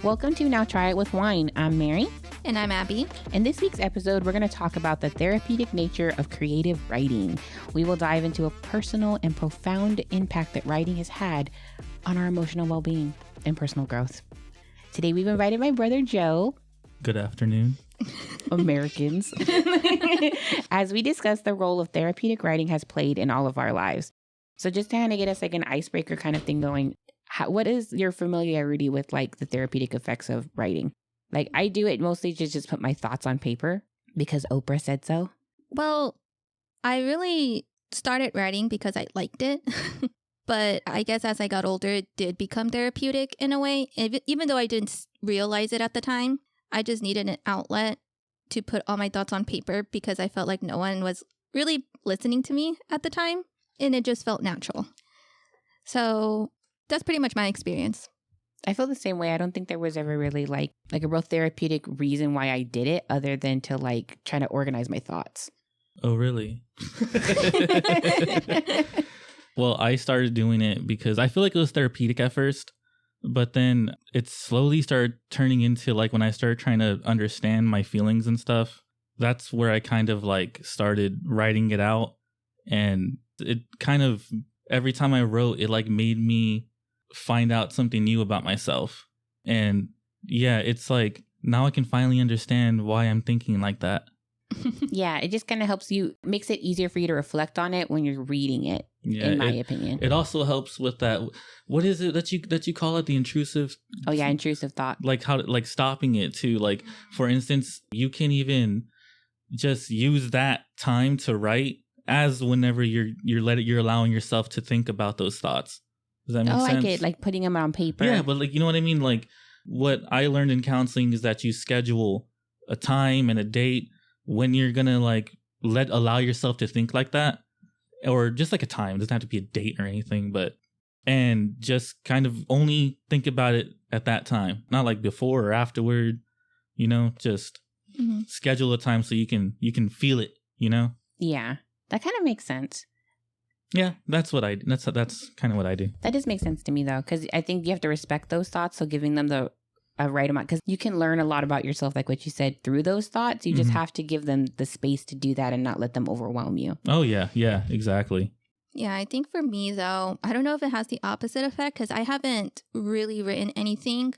Welcome to Now Try It with Wine. I'm Mary. And I'm Abby. In this week's episode, we're going to talk about the therapeutic nature of creative writing. We will dive into a personal and profound impact that writing has had on our emotional well-being and personal growth. Today, we've invited my brother, Joe. Good afternoon. Americans. As we discuss the role of therapeutic writing has played in all of our lives. So just to kind of get us like an icebreaker kind of thing going, what is your familiarity with like the therapeutic effects of writing? Like I do it mostly to just put my thoughts on paper because Oprah said so. Well, I really started writing because I liked it. But I guess as I got older, it did become therapeutic in a way. Even though I didn't realize it at the time, I just needed an outlet to put all my thoughts on paper because I felt like no one was really listening to me at the time. And it just felt natural. So that's pretty much my experience. I feel the same way. I don't think there was ever really like a real therapeutic reason why I did it other than to like try to organize my thoughts. Oh, really? Well, I started doing it because I feel like it was therapeutic at first, but then it slowly started turning into like when I started trying to understand my feelings and stuff, that's where I kind of like started writing it out. And it kind of, every time I wrote, it like made me find out something new about myself. And yeah, it's like now I can finally understand why I'm thinking like that. Yeah, it just kind of helps you, makes it easier for you to reflect on it when you're reading it, in my opinion. It also helps with that. What is it that you call it? The intrusive? Oh yeah, intrusive thought. Like how, like stopping it too. Like for instance, you can even just use that time to write as whenever you're allowing yourself to think about those thoughts. Does that make sense? I like it, like putting them on paper. Yeah, but like, you know what I mean? Like what I learned in counseling is that you schedule a time and a date when you're gonna like allow yourself to think like that, or just like a time. It doesn't have to be a date or anything, and just kind of only think about it at that time, not like before or afterward. You know, just schedule a time so you can feel it. You know? Yeah, that kind of makes sense. Yeah, that's kind of what I do. That does make sense to me though, because I think you have to respect those thoughts. So giving them the right amount, because you can learn a lot about yourself, like what you said, through those thoughts. You just have to give them the space to do that and not let them overwhelm you. Oh yeah, exactly. Yeah, I think for me though, I don't know if it has the opposite effect because I haven't really written anything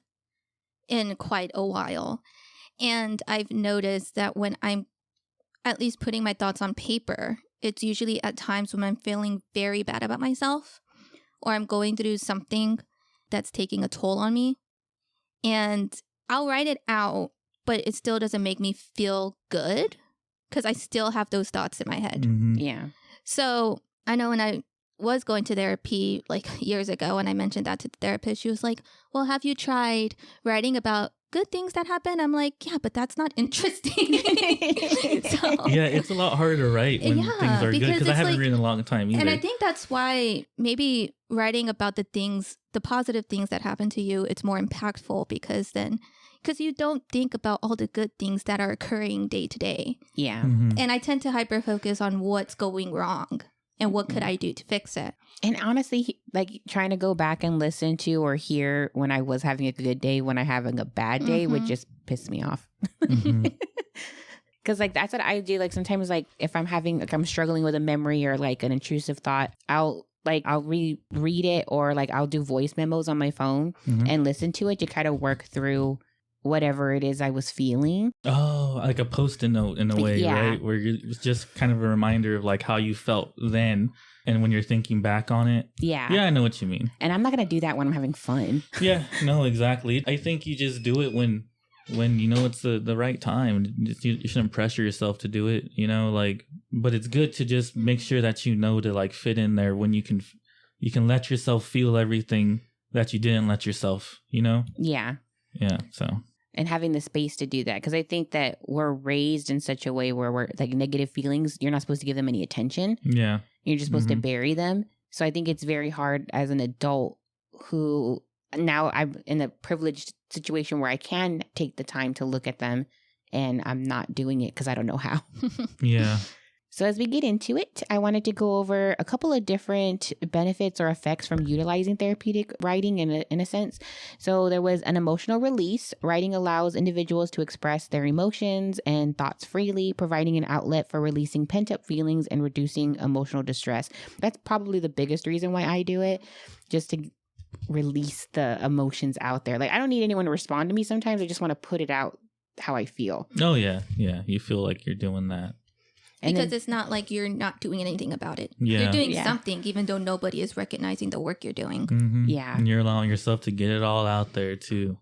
in quite a while. And I've noticed that when I'm at least putting my thoughts on paper, it's usually at times when I'm feeling very bad about myself or I'm going through something that's taking a toll on me. And I'll write it out, but it still doesn't make me feel good because I still have those thoughts in my head. Mm-hmm. Yeah. So I know when I was going to therapy like years ago and I mentioned that to the therapist, she was like, well, have you tried writing about good things that happen? I'm like, yeah, but that's not interesting. Yeah, it's a lot harder to write when things are good because I haven't written in a long time either. And I think that's why maybe writing about the positive things that happen to you, it's more impactful because you don't think about all the good things that are occurring day to day. Yeah. Mm-hmm. And I tend to hyper focus on what's going wrong and what could I do to fix it. And honestly, like trying to go back and listen to or hear when I was having a good day, when I'm having a bad day would just piss me off. Because like that's what I do. Like sometimes like if I'm struggling with a memory or like an intrusive thought, I'll reread it or like I'll do voice memos on my phone and listen to it to kind of work through whatever it is I was feeling. Oh, like a post-it note in a way, right? Where it's just kind of a reminder of like how you felt then and when you're thinking back on it. Yeah. Yeah, I know what you mean. And I'm not going to do that when I'm having fun. Yeah, no, exactly. I think you just do it when you know it's the right time. You shouldn't pressure yourself to do it, you know, like, but it's good to just make sure that you know to like fit in there when you can let yourself feel everything that you didn't let yourself, you know? Yeah. Yeah, so. And having the space to do that. Because I think that we're raised in such a way where we're like negative feelings, you're not supposed to give them any attention. Yeah. You're just supposed to bury them. So I think it's very hard as an adult who now I'm in a privileged situation where I can take the time to look at them and I'm not doing it because I don't know how. Yeah. So as we get into it, I wanted to go over a couple of different benefits or effects from utilizing therapeutic writing in a sense. So there was an emotional release. Writing allows individuals to express their emotions and thoughts freely, providing an outlet for releasing pent-up feelings and reducing emotional distress. That's probably the biggest reason why I do it, just to release the emotions out there. Like, I don't need anyone to respond to me sometimes. I just want to put it out how I feel. Oh, yeah. Yeah. You feel like you're doing that. Because it's not like you're not doing anything about it. Yeah. You're doing something, even though nobody is recognizing the work you're doing. Mm-hmm. Yeah. And you're allowing yourself to get it all out there, too.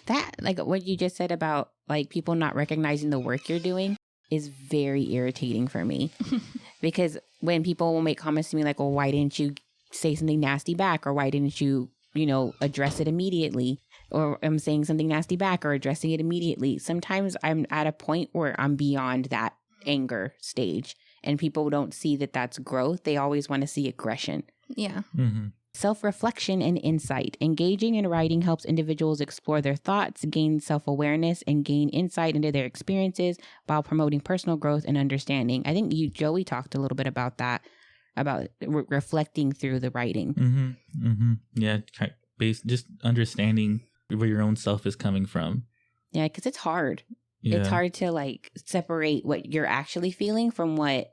That, like what you just said about like people not recognizing the work you're doing is very irritating for me. Because when people will make comments to me like, well, why didn't you say something nasty back? Or why didn't you, address it immediately? Or I'm saying something nasty back or addressing it immediately. Sometimes I'm at a point where I'm beyond that anger stage and people don't see that that's growth. They always want to see aggression. Yeah. Mm-hmm. Self-reflection and insight. Engaging in writing helps individuals explore their thoughts, gain self-awareness, and gain insight into their experiences while promoting personal growth and understanding. I think Joey, talked a little bit about that, about reflecting through the writing. Mm-hmm. Mm-hmm. Yeah. Just understanding where your own self is coming from. Yeah, because it's hard. Yeah. It's hard to like separate what you're actually feeling from what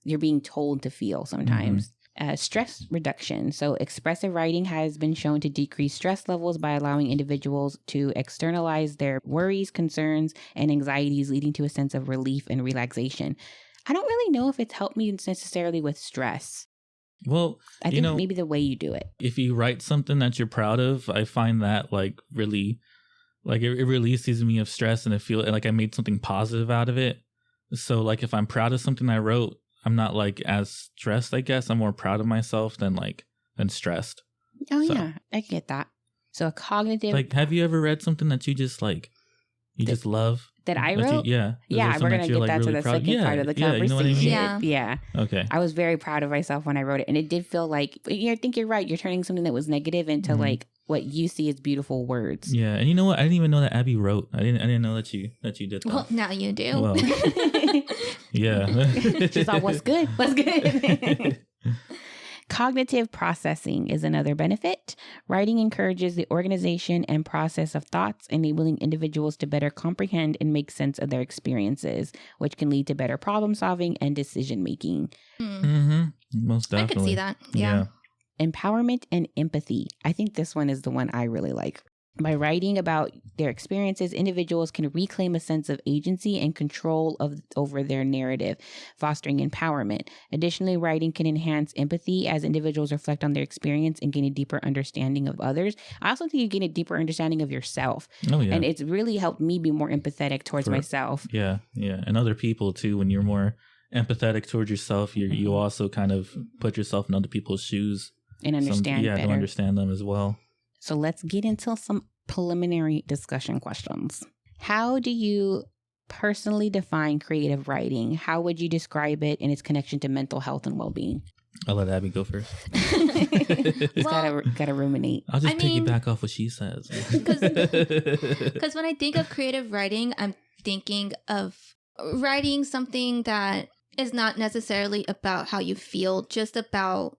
you're being told to feel sometimes. Stress reduction. So expressive writing has been shown to decrease stress levels by allowing individuals to externalize their worries, concerns, and anxieties, leading to a sense of relief and relaxation. I don't really know if it's helped me necessarily with stress. Well, I think maybe the way you do it. If you write something that you're proud of, I find that like really, like it releases me of stress and I feel like I made something positive out of it. So like if I'm proud of something I wrote, I'm not like as stressed, I guess. I'm more proud of myself than stressed. Oh, so, yeah, I get that. So a cognitive. Like, have you ever read something that you just like, just love? That I wrote? Yeah. Yeah, we're going to get that to the second part of the conversation. You know what I mean? Yeah. Okay. I was very proud of myself when I wrote it. And it did feel like, I think you're right. You're turning something that was negative into like what you see as beautiful words. Yeah. And you know what? I didn't even know that Abby wrote. I didn't know that you did that. Well, now you do. Well, yeah. She's all, what's good? What's good? Cognitive processing is another benefit. Writing encourages the organization and process of thoughts, enabling individuals to better comprehend and make sense of their experiences, which can lead to better problem solving and decision making. Mm-hmm. Most definitely. I could see that. Yeah. Empowerment and empathy. I think this one is the one I really like. By writing about their experiences, individuals can reclaim a sense of agency and control over their narrative, fostering empowerment. Additionally, writing can enhance empathy as individuals reflect on their experience and gain a deeper understanding of others. I also think you gain a deeper understanding of yourself. Oh, yeah. And it's really helped me be more empathetic towards myself. Yeah, yeah. And other people, too. When you're more empathetic towards yourself, you also kind of put yourself in other people's shoes. And understand better. To understand them as well. So let's get into some preliminary discussion questions. How do you personally define creative writing? How would you describe it in its connection to mental health and well-being? I'll let Abby go first. Gotta ruminate. I'll just piggyback off what she says. Because when I think of creative writing, I'm thinking of writing something that is not necessarily about how you feel, just about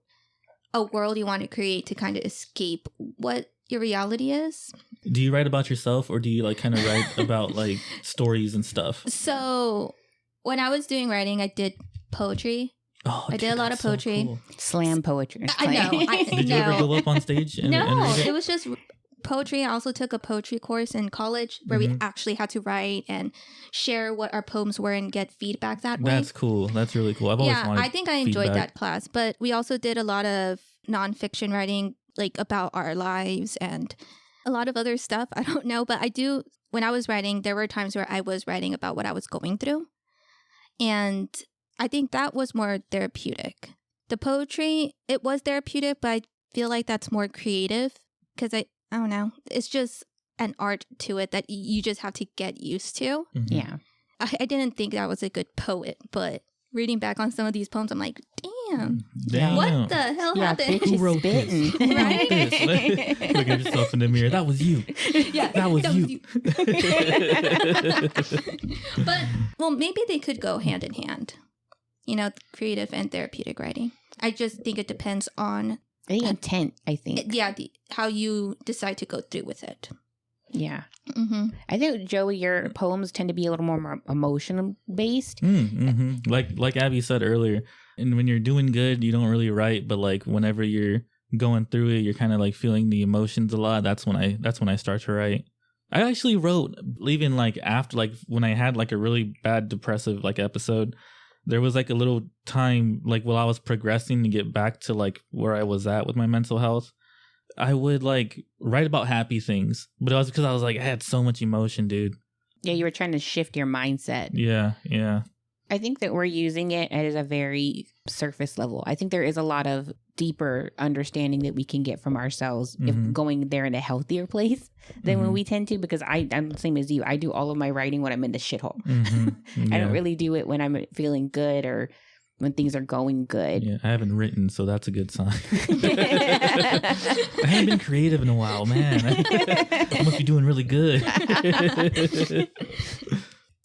a world you want to create to kind of escape what your reality is. Do you write about yourself or do you like kind of write about like stories and stuff? So when I was doing writing, I did poetry. Oh, I did a lot of poetry. So cool. Slam poetry. I know. Did you ever go up on stage and read it? It was just poetry. I also took a poetry course in college where we actually had to write and share what our poems were and get feedback that way. That's cool. That's really cool. I've always wanted I think I enjoyed feedback. that class. But we also did a lot of nonfiction writing, like about our lives and a lot of other stuff. I don't know, but when I was writing, there were times where I was writing about what I was going through. And I think that was more therapeutic. The poetry, it was therapeutic, but I feel like that's more creative because I don't know. It's just an art to it that you just have to get used to. Mm-hmm. Yeah. I didn't think I was a good poet, but reading back on some of these poems, I'm like, damn. What the hell happened? Who wrote this? Right? Look at yourself in the mirror. That was you. Yeah, that was you. But, well, maybe they could go hand in hand. creative and therapeutic writing. I just think it depends on the intent, I think. Yeah, how you decide to go through with it. Yeah. Mm-hmm. I think, Joey, your poems tend to be a little more emotional based. Mm-hmm. Like Abby said earlier, and when you're doing good, you don't really write, but like whenever you're going through it, you're kind of like feeling the emotions a lot. That's when I start to write. I actually wrote, even like after, like when I had like a really bad depressive like episode, there was like a little time like while I was progressing to get back to like where I was at with my mental health. I would like write about happy things, but it was because I was like, I had so much emotion, dude. Yeah, you were trying to shift your mindset. Yeah. I think that we're using it at a very surface level. I think there is a lot of deeper understanding that we can get from ourselves if going there in a healthier place than when we tend to, because I'm the same as you. I do all of my writing when I'm in the shithole. I don't really do it when I'm feeling good or when things are going good. Yeah, I haven't written, so that's a good sign. I haven't been creative in a while, man. I must be doing really good.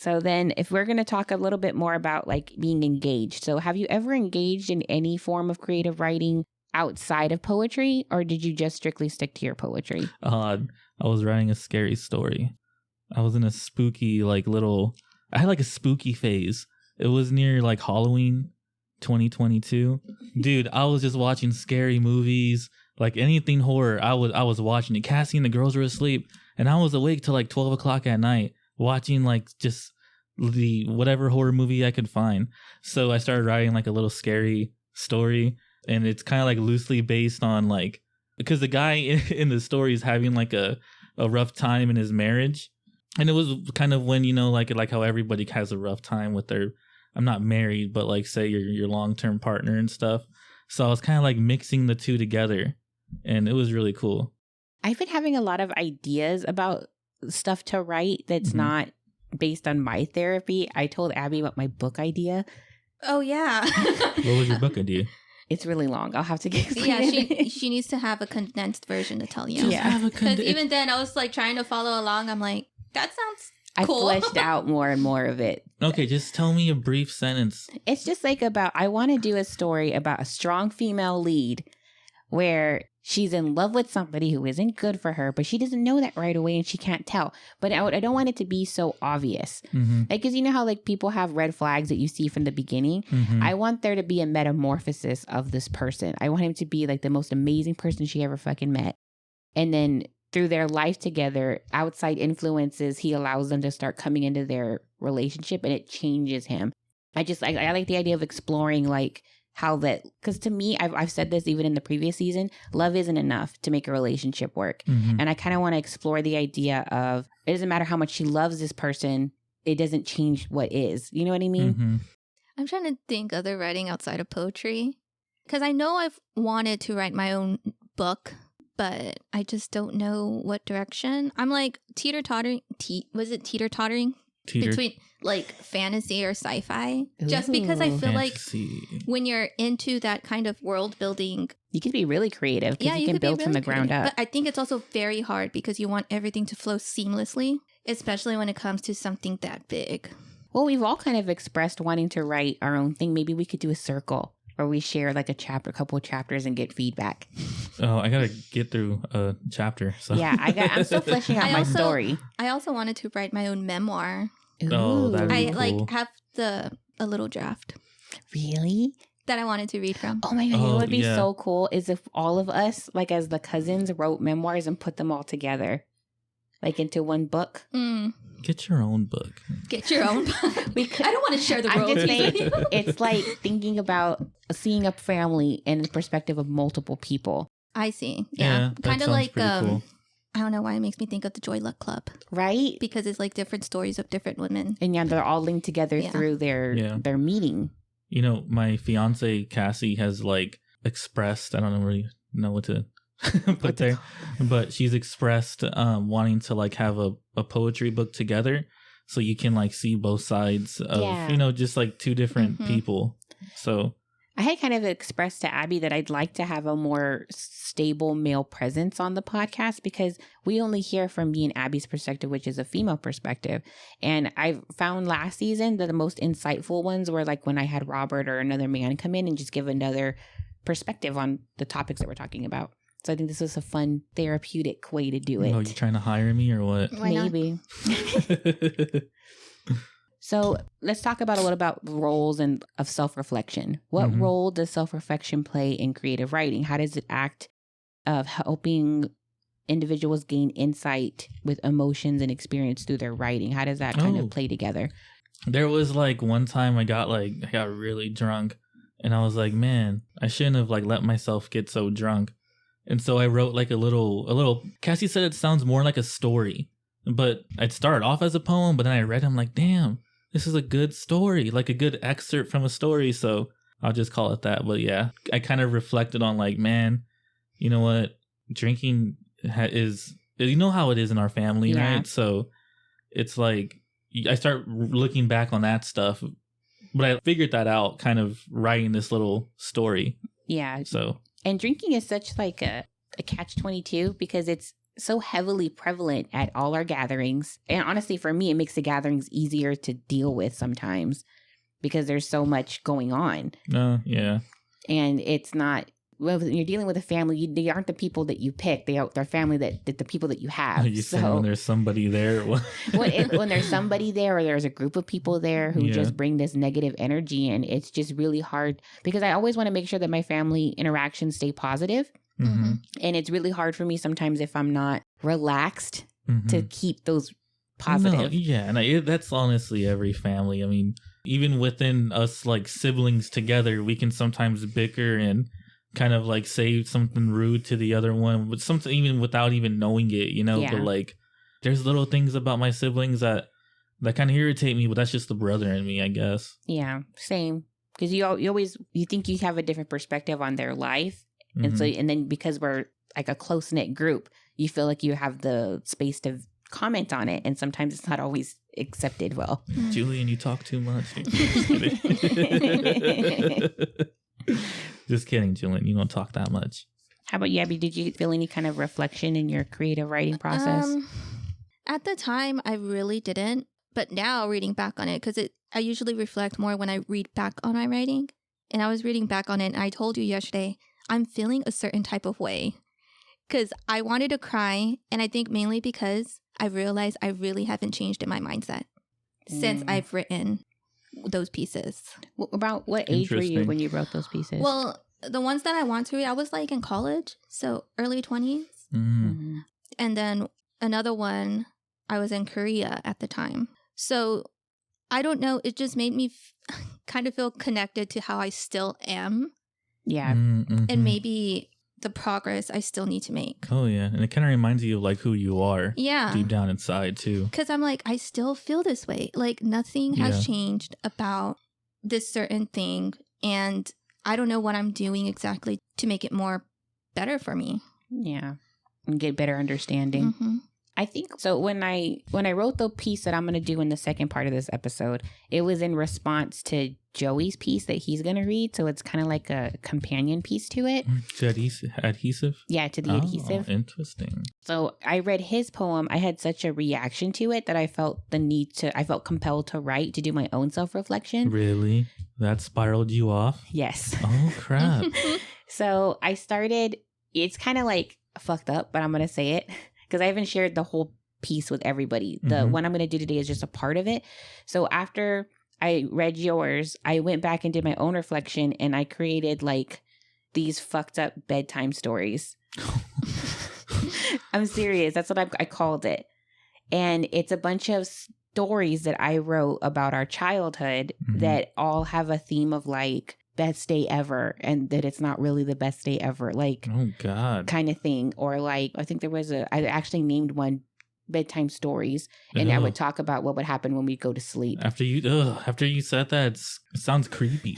So then if we're going to talk a little bit more about like being engaged. So have you ever engaged in any form of creative writing outside of poetry, or did you just strictly stick to your poetry? I was writing a scary story. I was in a spooky I had like a spooky phase. It was near like Halloween 2022. Dude, I was just watching scary movies, like anything horror. I was watching it. Cassie and the girls were asleep, and I was awake till like 12 o'clock at night watching like just the whatever horror movie I could find. So I started writing like a little scary story, and it's kind of like loosely based on like, because the guy in the story is having like a rough time in his marriage. And it was kind of when, like how everybody has a rough time with their, I'm not married, but like say your long-term partner and stuff. So I was kind of like mixing the two together, and it was really cool. I've been having a lot of ideas about stuff to write that's not based on my therapy. I told Abby about my book idea. Oh, yeah. What was your book idea? It's really long. I'll have to get she needs to have a condensed version to tell you. Yeah. Because even then I was like trying to follow along. I'm like, that sounds cool. I fleshed out more and more of it. Okay, just tell me a brief sentence. It's just like I want to do a story about a strong female lead where she's in love with somebody who isn't good for her, but she doesn't know that right away and she can't tell. But I don't want it to be so obvious. Like, because you know how like people have red flags that you see from the beginning? I want there to be a metamorphosis of this person. I want him to be like the most amazing person she ever fucking met. And then through their life together, outside influences, he allows them to start coming into their relationship, and it changes him. I like the idea of exploring like how that, because to me, I've said this even in the previous season, love isn't enough to make a relationship work. And I kind of want to explore the idea of it doesn't matter how much she loves this person, it doesn't change what is. You know what I mean? I'm trying to think other writing outside of poetry, because I know I've wanted to write my own book, but I just don't know what direction. I'm like teeter-tottering. Was it teeter-tottering? Between like fantasy or sci-fi. Just because I feel fantasy. Like when you're into that kind of world building, you can be really creative because you can build from the ground up. But I think it's also very hard because you want everything to flow seamlessly, especially when it comes to something that big. Well, we've all kind of expressed wanting to write our own thing. Maybe we could do a circle where we share like a couple of chapters and get feedback. Oh, I gotta get through a chapter. So. Yeah, I'm still fleshing out my story. I also wanted to write my own memoir. Ooh. Oh, that'd be cool. Like have a little draft. Really? That I wanted to read from. Oh my God, you know what would be so cool is if all of us, like as the cousins, wrote memoirs and put them all together. Like into one book. Get your own book. Get your own book. I don't want to share the world. I'm just saying, it's like thinking about seeing a family in the perspective of multiple people. I see. Yeah. Kind of like cool. I don't know why it makes me think of the Joy Luck Club. Right? Because it's like different stories of different women. And yeah, they're all linked together through their meeting. You know, my fiance Cassie has like expressed, I don't really know what to put there, but she's expressed wanting to like have a poetry book together so you can like see both sides of, just like two different people. So I had kind of expressed to Abby that I'd like to have a more stable male presence on the podcast because we only hear from me and Abby's perspective, which is a female perspective. And I found last season that the most insightful ones were like when I had Robert or another man come in and just give another perspective on the topics that we're talking about. So I think this was a fun therapeutic way to do it. Oh, you trying to hire me or what? Why not? Maybe. So let's talk about a little about roles and of self-reflection. What role does self-reflection play in creative writing? How does it act of helping individuals gain insight with emotions and experience through their writing? How does that kind of play together? There was like one time I got really drunk and I was like, man, I shouldn't have like let myself get so drunk. And so I wrote like a little, Cassie said it sounds more like a story, but it started off as a poem, but then I read it, I'm like, damn. This is a good story, like a good excerpt from a story. So I'll just call it that. But yeah, I kind of reflected on like, man, you know what? Drinking is, you know how it is in our family, right? So it's like, I start looking back on that stuff. But I figured that out kind of writing this little story. Yeah. So. And drinking is such like a catch-22 because it's so heavily prevalent at all our gatherings. And honestly, for me, it makes the gatherings easier to deal with sometimes because there's so much going on. Yeah. And it's not, well, when you're dealing with a family, they aren't the people that you pick. They're family that the people that you have. You saying when there's somebody there? when there's somebody there or there's a group of people there who just bring this negative energy, and it's just really hard because I always want to make sure that my family interactions stay positive. Mm-hmm. And it's really hard for me sometimes if I'm not relaxed to keep those positive. And that's honestly every family. I mean, even within us like siblings together, we can sometimes bicker and kind of like say something rude to the other one, but something even without even knowing it, you know. But like, there's little things about my siblings that kind of irritate me, but that's just the brother in me, I guess. Yeah, same. Because you think you have a different perspective on their life. And so, and then because we're like a close-knit group, you feel like you have the space to comment on it. And sometimes it's not always accepted well. Julian, you talk too much. Just kidding. Just kidding, Julian. You don't talk that much. How about you, Abby? Did you feel any kind of reflection in your creative writing process? At the time, I really didn't. But now reading back on it, because I usually reflect more when I read back on my writing. And I was reading back on it, and I told you yesterday, I'm feeling a certain type of way because I wanted to cry. And I think mainly because I realized I really haven't changed in my mindset since I've written those pieces. About what age were you when you wrote those pieces? Well, the ones that I want to read, I was like in college. So early 20s. Mm. And then another one, I was in Korea at the time. So I don't know. It just made me kind of feel connected to how I still am. Yeah. Mm-hmm. And maybe the progress I still need to make. Oh, yeah. And it kind of reminds you of like who you are. Yeah. Deep down inside, too. Because I'm like, I still feel this way. Like nothing has changed about this certain thing. And I don't know what I'm doing exactly to make it more better for me. Yeah. And get better understanding. Mm-hmm. I think so. When I wrote the piece that I'm going to do in the second part of this episode, it was in response to Joey's piece that he's going to read. So it's kind of like a companion piece to it. To adhesive? Yeah, to the adhesive. Interesting. So I read his poem. I had such a reaction to it that I felt I felt compelled to write, to do my own self-reflection. Really? That spiraled you off? Yes. Oh, crap. So I started, it's kind of like fucked up, but I'm going to say it. Because I haven't shared the whole piece with everybody. The one I'm going to do today is just a part of it. So after I read yours, I went back and did my own reflection, and I created like these fucked up bedtime stories. I'm serious. That's what I called it. And it's a bunch of stories that I wrote about our childhood that all have a theme of like best day ever, and that it's not really the best day ever, like, oh god, kind of thing. Or like, I think I actually named one bedtime stories, and I would talk about what would happen when we go to sleep. After you said that, it sounds creepy.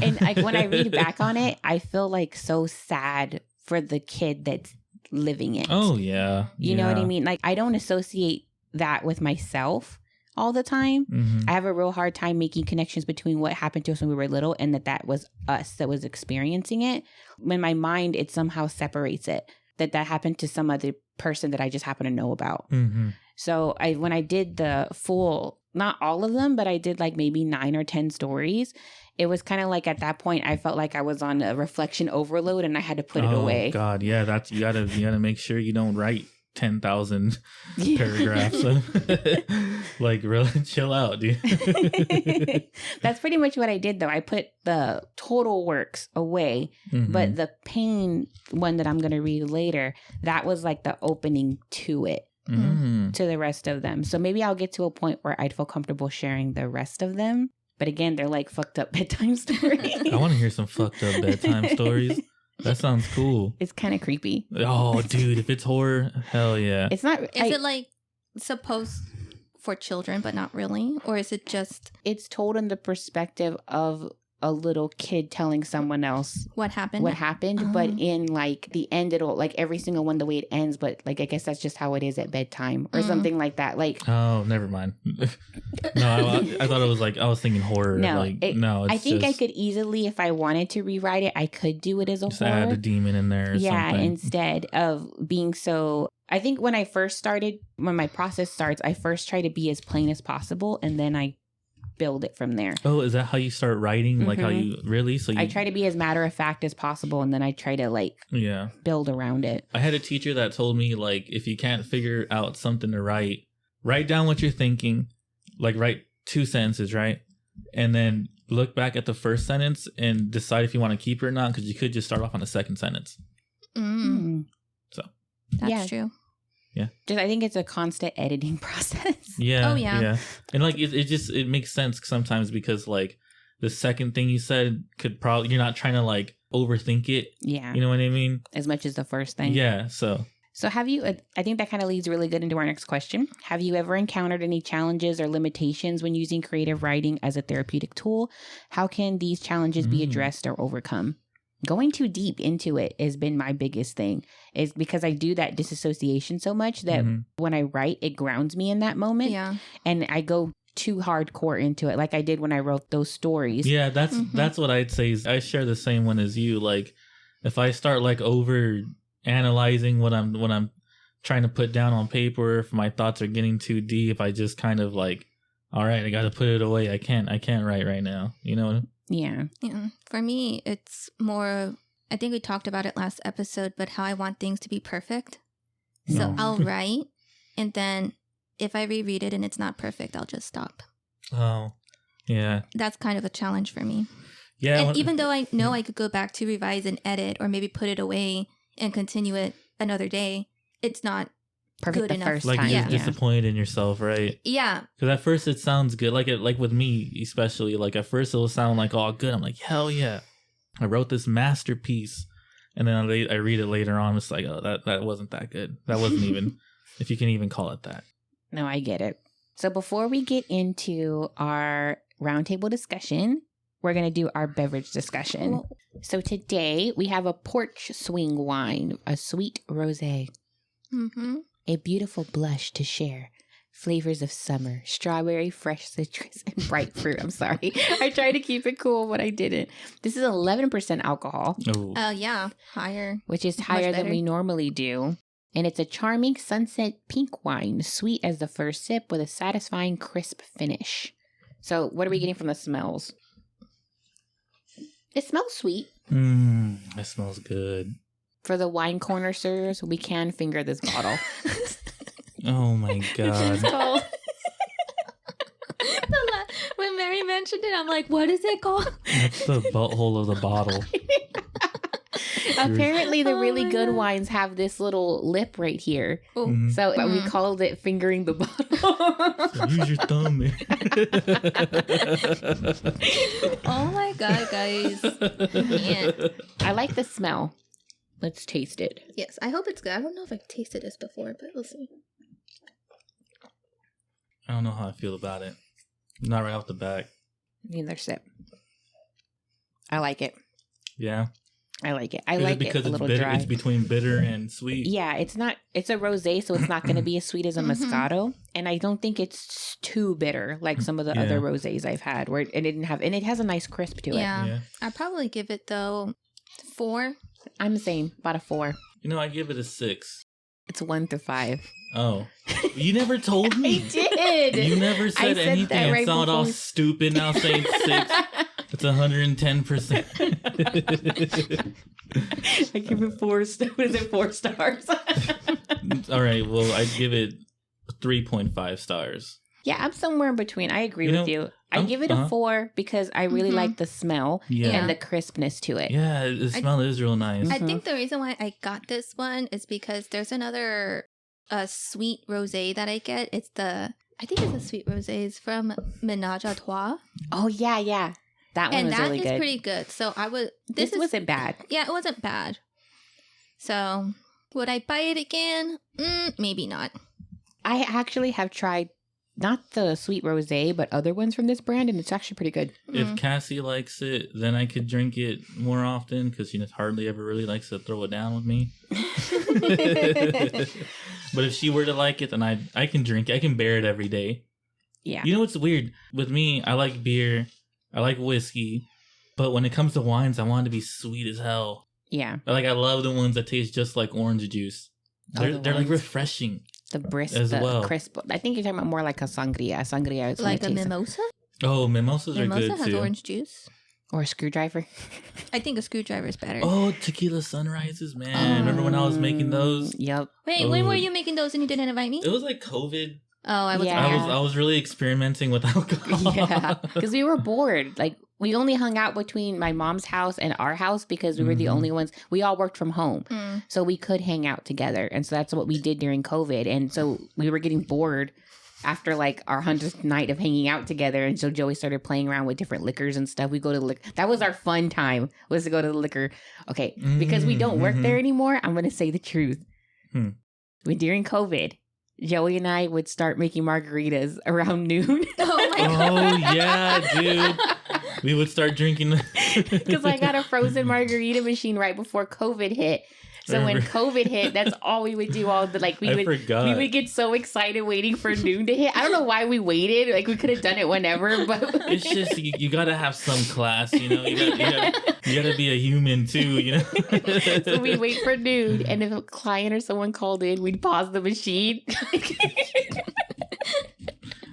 And like when I read back on it, I feel like so sad for the kid that's living it. Oh yeah, you know what I mean? Like I don't associate that with myself all the time. Mm-hmm. I have a real hard time making connections between what happened to us when we were little and that was us that was experiencing it. In my mind, it somehow separates it, that happened to some other person that I just happen to know about. Mm-hmm. So when I did the full, not all of them, but I did like maybe 9 or 10 stories. It was kind of like at that point, I felt like I was on a reflection overload and I had to put it away. Oh God, yeah, that's you gotta make sure you don't write 10,000 paragraphs. Like, really chill out, dude. That's pretty much what I did, though. I put the total works away, Mm-hmm. but the pain one that I'm going to read later, that was like the opening to it, to the rest of them. So maybe I'll get to a point where I'd feel comfortable sharing the rest of them. But again, they're like fucked up bedtime stories. I want to hear some fucked up bedtime stories. That sounds cool. It's kind of creepy. Oh, dude, if it's horror, hell yeah. It's not. Is it like supposed for children, but not really? Or is it just It's told in the perspective of a little kid telling someone else what happened? but in like the end, it'll like every single one the way it ends, but like I guess that's just how it is at bedtime or something like that. Like, oh, never mind. No, I thought it was like I was thinking horror. No, like, I think I just, could easily, if I wanted to rewrite it, I could do it as a just horror. add a demon in there. Or Yeah, something. instead of being so. I think when my process starts, I first try to be as plain as possible, and then I build it from there. Oh, is that how you start writing? Like how you really? So I try to be as matter of fact as possible, and then I try to like build around it. I had a teacher that told me like if you can't figure out something to write down what you're thinking, like write 2 sentences, right? And then look back at the first sentence and decide if you want to keep it or not, because you could just start off on the second sentence. So That's true. Yeah. I think it's a constant editing process. Yeah. Oh, yeah. And like it makes sense sometimes because like the second thing you said could probably, you're not trying to like overthink it. Yeah. You know what I mean? As much as the first thing. Yeah. So have you, I think that kind of leads really good into our next question. Have you ever encountered any challenges or limitations when using creative writing as a therapeutic tool? How can these challenges be addressed or overcome? Going too deep into it has been my biggest thing, is because I do that disassociation so much that when I write, it grounds me in that moment. Yeah. And I go too hardcore into it, like I did when I wrote those stories. yeah, that's what I'd say. Is I share the same one as you. Like if I start like over analyzing what I'm trying to put down on paper, if my thoughts are getting too deep, I just kind of like, all right, I got to put it away. I can't write right now. You know? Yeah. Yeah. For me, it's more, I think we talked about it last episode, but how I want things to be perfect. So No. I'll write, and then if I reread it and it's not perfect, I'll just stop. Oh, yeah. That's kind of a challenge for me. Yeah. And even though I know I could go back to revise and edit or maybe put it away and continue it another day, it's not Perfect good the enough. first like time. you're Yeah. disappointed in yourself, right? Yeah. Because at first it sounds good. Like with me, especially, like at first it will sound like all good. I'm like, hell yeah, I wrote this masterpiece. And then I read it later on. It's like, oh, that wasn't that good. That wasn't even, if you can even call it that. No, I get it. So before we get into our roundtable discussion, we're going to do our beverage discussion. Well, So today we have a porch swing wine, a sweet rosé. A beautiful blush to share. Flavors of summer, strawberry, fresh citrus, and bright fruit. I'm sorry. I tried to keep it cool, but I didn't. This is 11% alcohol, Oh, yeah. Higher. which is Much higher than better. we normally do. And it's a charming sunset pink wine, sweet as the first sip with a satisfying crisp finish. So what are we getting from the smells? It smells sweet. that smells good. For the wine connoisseurs, we can finger this bottle. Oh my god. called. When Mary mentioned it, I'm like, what is it called? That's the butthole of the bottle. Apparently, the Oh really my good God. wines have this little lip right here. Oh. Mhm. So we Mhm. called it fingering the bottle. So use your thumb. Oh my God, guys. Man. I like the smell. Let's taste it. Yes, I hope it's good. I don't know if I've tasted this before, but we'll see. I don't know how I feel about it. Not right off the bat. Neither sip. I like it. Yeah. I like it. I Is like it because it a it's little bitter? dry. It's between bitter and sweet. Yeah, it's a rosé, so it's not going to be as sweet as a Moscato, and I don't think it's too bitter like some of the other rosés I've had, where it didn't have, and it has a nice crisp to it. Yeah. I'd probably give it though 4. I'm the same, about a 4. I give it a 6. It's 1 through 5. Oh, you never told me. I did. You never said anything. That right It sounded all stupid now saying 6. It's 110%. I give it 4 stars. What is it, 4 stars? All right, well, I'd give it 3.5 stars. Yeah, I'm somewhere in between. I agree with you. I give it a 4 because I really like the smell and the crispness to it. Yeah, the smell is real nice. I think the reason why I got this one is because there's another sweet rosé that I get. I think it's a sweet rosé. It's from Ménage à Trois. Oh, yeah. That one was really good. And that is pretty good. So this wasn't bad. Yeah, it wasn't bad. So would I buy it again? Maybe not. I actually have tried not the sweet rosé, but other ones from this brand, and it's actually pretty good. If Cassie likes it, then I could drink it more often because she hardly ever really likes to throw it down with me. But if she were to like it, then I can drink it. I can bear it every day. Yeah. You know what's weird? With me, I like beer. I like whiskey. But when it comes to wines, I want it to be sweet as hell. Yeah. I love the ones that taste just like orange juice. They're like refreshing. The brisk, as the well. Crisp. I think you're talking about more like a sangria. Sangria is like a mimosa? Oh, mimosas are Mimosa good has too. orange juice. Or a screwdriver. I think a screwdriver is better. Oh, tequila sunrises, man. Remember when I was making those? Yep. Wait, when were you making those and you didn't invite me? It was like COVID. Oh, I was. Yeah. I was really experimenting with alcohol. Yeah, because we were bored. Like, we only hung out between my mom's house and our house because we were the only ones. We all worked from home. So we could hang out together. And so that's what we did during COVID. And so we were getting bored after like our 100th night of hanging out together. And so Joey started playing around with different liquors and stuff. We go to the liquor. That was our fun time, was to go to the liquor. Okay, because we don't work there anymore, I'm going to say the truth. When during COVID, Joey and I would start making margaritas around noon. Oh my god. Oh, yeah, dude. We would start drinking. Because I got a frozen margarita machine right before COVID hit. So when COVID hit, that's all we would do we would get so excited waiting for noon to hit. I don't know why we waited. Like, we could have done it whenever, but It's just you gotta have some class, you know. You gotta be a human too, you know. So we wait for noon, and if a client or someone called in, we'd pause the machine.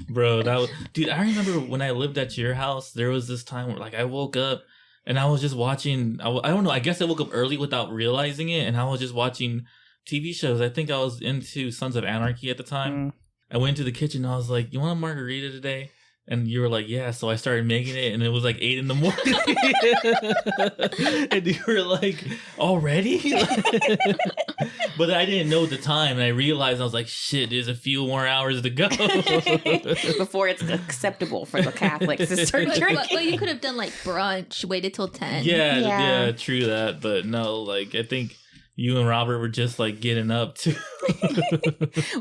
Bro, dude, I remember when I lived at your house, there was this time where I woke up and I was just watching, I don't know, I guess I woke up early without realizing it, and I was just watching TV shows. I think I was into Sons of Anarchy at the time. I went to the kitchen and I was like, you want a margarita today? And you were like, yeah. So I started making it, and it was like 8 a.m. And you were like, already? But I didn't know at the time, and I realized, I was like, shit, there's a few more hours to go. Before it's acceptable for the Catholics to start drinking. But you could have done like brunch, waited till 10. Yeah, true that. But no, I think you and Robert were just getting up too.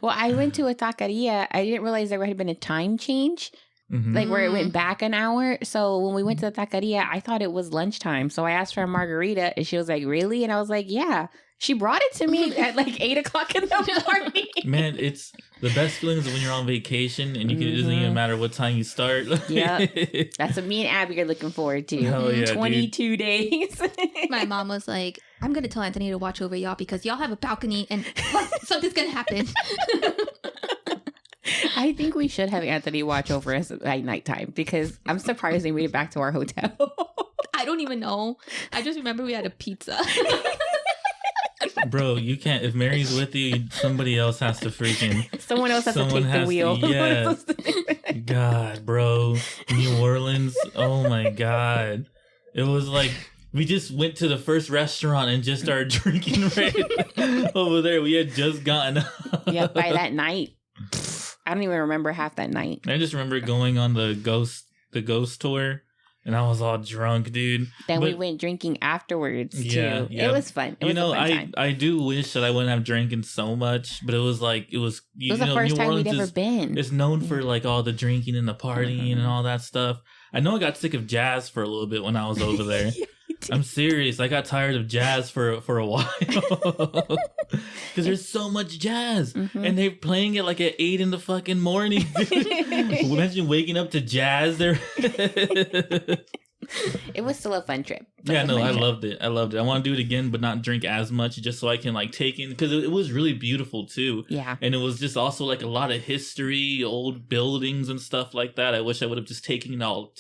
Well, I went to a taqueria. I didn't realize there had been a time change. Where it went back an hour. So when we went to the taqueria, I thought it was lunchtime. So I asked for a margarita, and she was like, really? And I was like, yeah. She brought it to me at 8 o'clock in the morning. Man, it's the best feelings when you're on vacation and it doesn't even matter what time you start. Yeah. That's what me and Abby are looking forward to. Hell yeah, 22 days. My mom was like, I'm going to tell Anthony to watch over y'all because y'all have a balcony and something's going to happen. I think we should have Anthony watch over us at nighttime because I'm surprised they made it back to our hotel. I don't even know. I just remember we had a pizza. Bro, you can't. If Mary's with you, somebody else has to freaking. Someone else has to take the wheel. Yeah. God, bro. New Orleans. Oh my God. It was like we just went to the first restaurant and just started drinking right over there. We had just gotten up. Yeah, by that night. I don't even remember half that night. I just remember going on the ghost tour, and I was all drunk, dude. Then we went drinking afterwards too. Yeah. It was fun. It was a fun time. I do wish that I wouldn't have drinking so much, but it was it was the first time we'd ever been. It's known for all the drinking and the partying and all that stuff. I know I got sick of jazz for a little bit when I was over there. I'm serious. I got tired of jazz for a while because there's so much jazz, and they're playing it like at 8 in the fucking morning. Imagine waking up to jazz. There. It was still a fun trip. Yeah, no, I loved it. I want to do it again, but not drink as much, just so I can like take in, because it was really beautiful too. Yeah, and it was just also like a lot of history, old buildings and stuff like that. I wish I would have just taken it all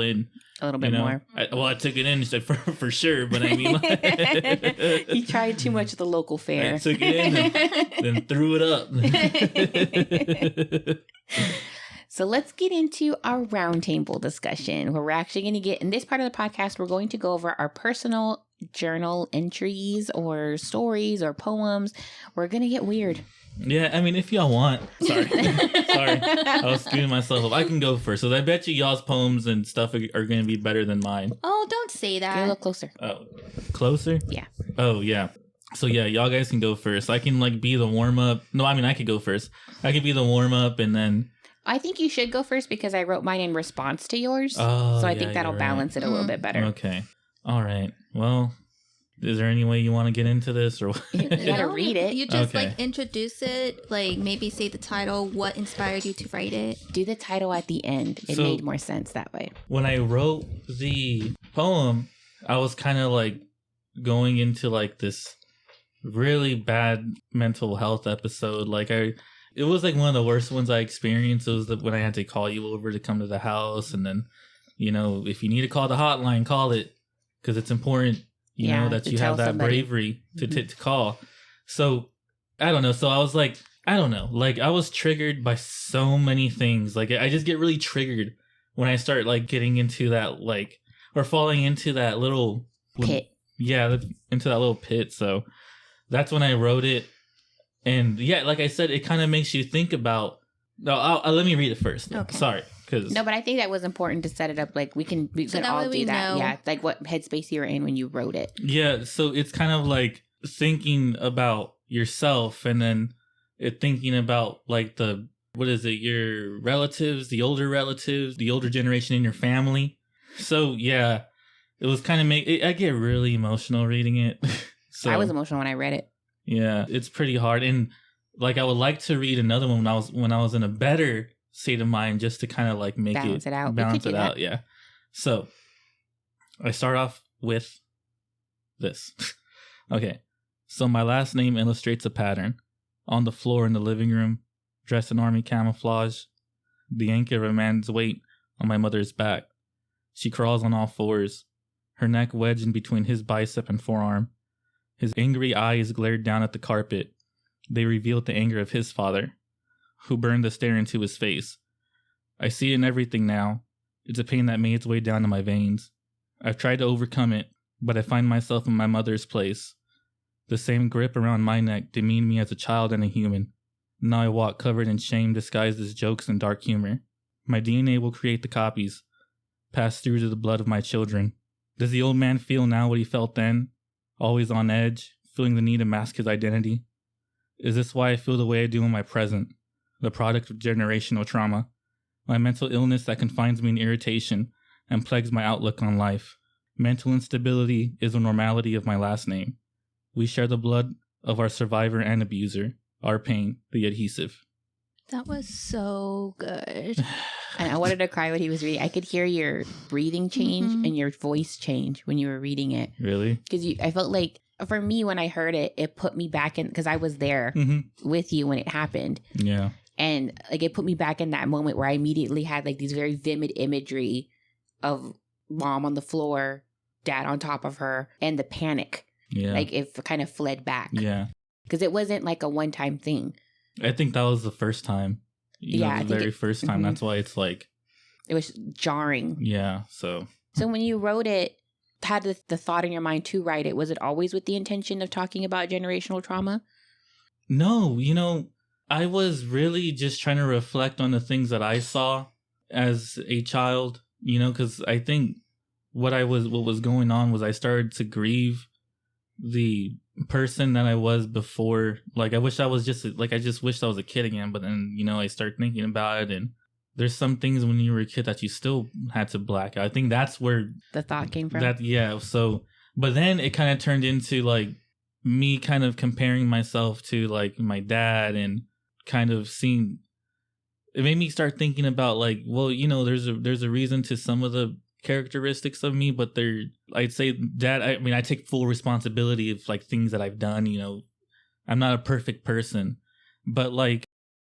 in a little bit more. I took it in for sure, but I mean, like, he tried too much of the local fare. I took it in and then threw it up. So let's get into our roundtable discussion, where we're actually going to get, in this part of the podcast, we're going to go over our personal journal entries or stories or poems. We're going to get weird. Yeah, I mean, if y'all want. Sorry. I was screwing myself up. I can go first. So I bet you y'all's poems and stuff are going to be better than mine. Oh, don't say that. Get a little closer. Oh, closer? Yeah. Oh, yeah. So yeah, y'all guys can go first. I can like be the warm-up. No, I mean, I could go first. I could be the warm-up and then... I think you should go first because I wrote mine in response to yours. Oh, so I think that'll balance it a little bit better. Okay. All right. Well, is there any way you want to get into this, or you gotta read it? You just like introduce it, like maybe say the title, what inspired you to write it. Do the title at the end. It made more sense that way. When I wrote the poem, I was kind of like going into like this really bad mental health episode. It was like one of the worst ones I experienced. It was when I had to call you over to come to the house. And then, if you need to call the hotline, call it. Because it's important, that you have that bravery to call. So, I don't know. So I was like, I don't know. Like, I was triggered by so many things. Like, I just get really triggered when I start, like, getting into that, like, or falling into that little... pit. Yeah, into that little pit. So that's when I wrote it. And yeah, like I said, it kind of makes you think about... No, let me read it first. Okay. Sorry. No, but I think that was important to set it up. Like, we can all do that. Yeah, like what headspace you were in when you wrote it. Yeah, so it's kind of like thinking about yourself, and then thinking about like your relatives, the older generation in your family. So yeah, it was kind of I get really emotional reading it. So I was emotional when I read it. Yeah, it's pretty hard, and like I would like to read another one when I was in a better state of mind, just to kind of like make balance it out. Yeah. So I start off with this. Okay. So my last name illustrates a pattern. On the floor in the living room, dressed in army camouflage, the anchor of a man's weight on my mother's back. She crawls on all fours, her neck wedged in between his bicep and forearm. His angry eyes glared down at the carpet. They revealed the anger of his father, who burned the stare into his face. I see it in everything now. It's a pain that made its way down to my veins. I've tried to overcome it, but I find myself in my mother's place. The same grip around my neck demeaned me as a child and a human. Now I walk covered in shame disguised as jokes and dark humor. My DNA will create the copies, pass through to the blood of my children. Does the old man feel now what he felt then? Always on edge, feeling the need to mask his identity? Is this why I feel the way I do in my present? The product of generational trauma. My mental illness that confines me in irritation and plagues my outlook on life. Mental instability is the normality of my last name. We share the blood of our survivor and abuser. Our pain, the adhesive. That was so good. And I wanted to cry when he was reading. I could hear your breathing change and your voice change when you were reading it. Really? Because I felt like, for me, when I heard it, it put me back in, because I was there with you when it happened. Yeah. And like it put me back in that moment where I immediately had like these very vivid imagery of mom on the floor, dad on top of her, and the panic. Yeah. Like it kind of fled back. Yeah. Because it wasn't like a one-time thing. I think that was the first time. The very first time. That's why it's like... It was jarring. Yeah, so... So when you wrote it, had the thought in your mind to write it, was it always with the intention of talking about generational trauma? No, I was really just trying to reflect on the things that I saw as a child, because I think what was going on was I started to grieve the person that I was before. Like, I wish I was I just wished I was a kid again, but then, I start thinking about it, and there's some things when you were a kid that you still had to black out. I think that's where The thought came from. So, but then it kind of turned into like me kind of comparing myself to like my dad, and kind of seeing, it made me start thinking about like, well, you know, there's a reason to some of the characteristics of me, but I'd say, Dad, I mean, I take full responsibility of like things that I've done. You know, I'm not a perfect person, but like,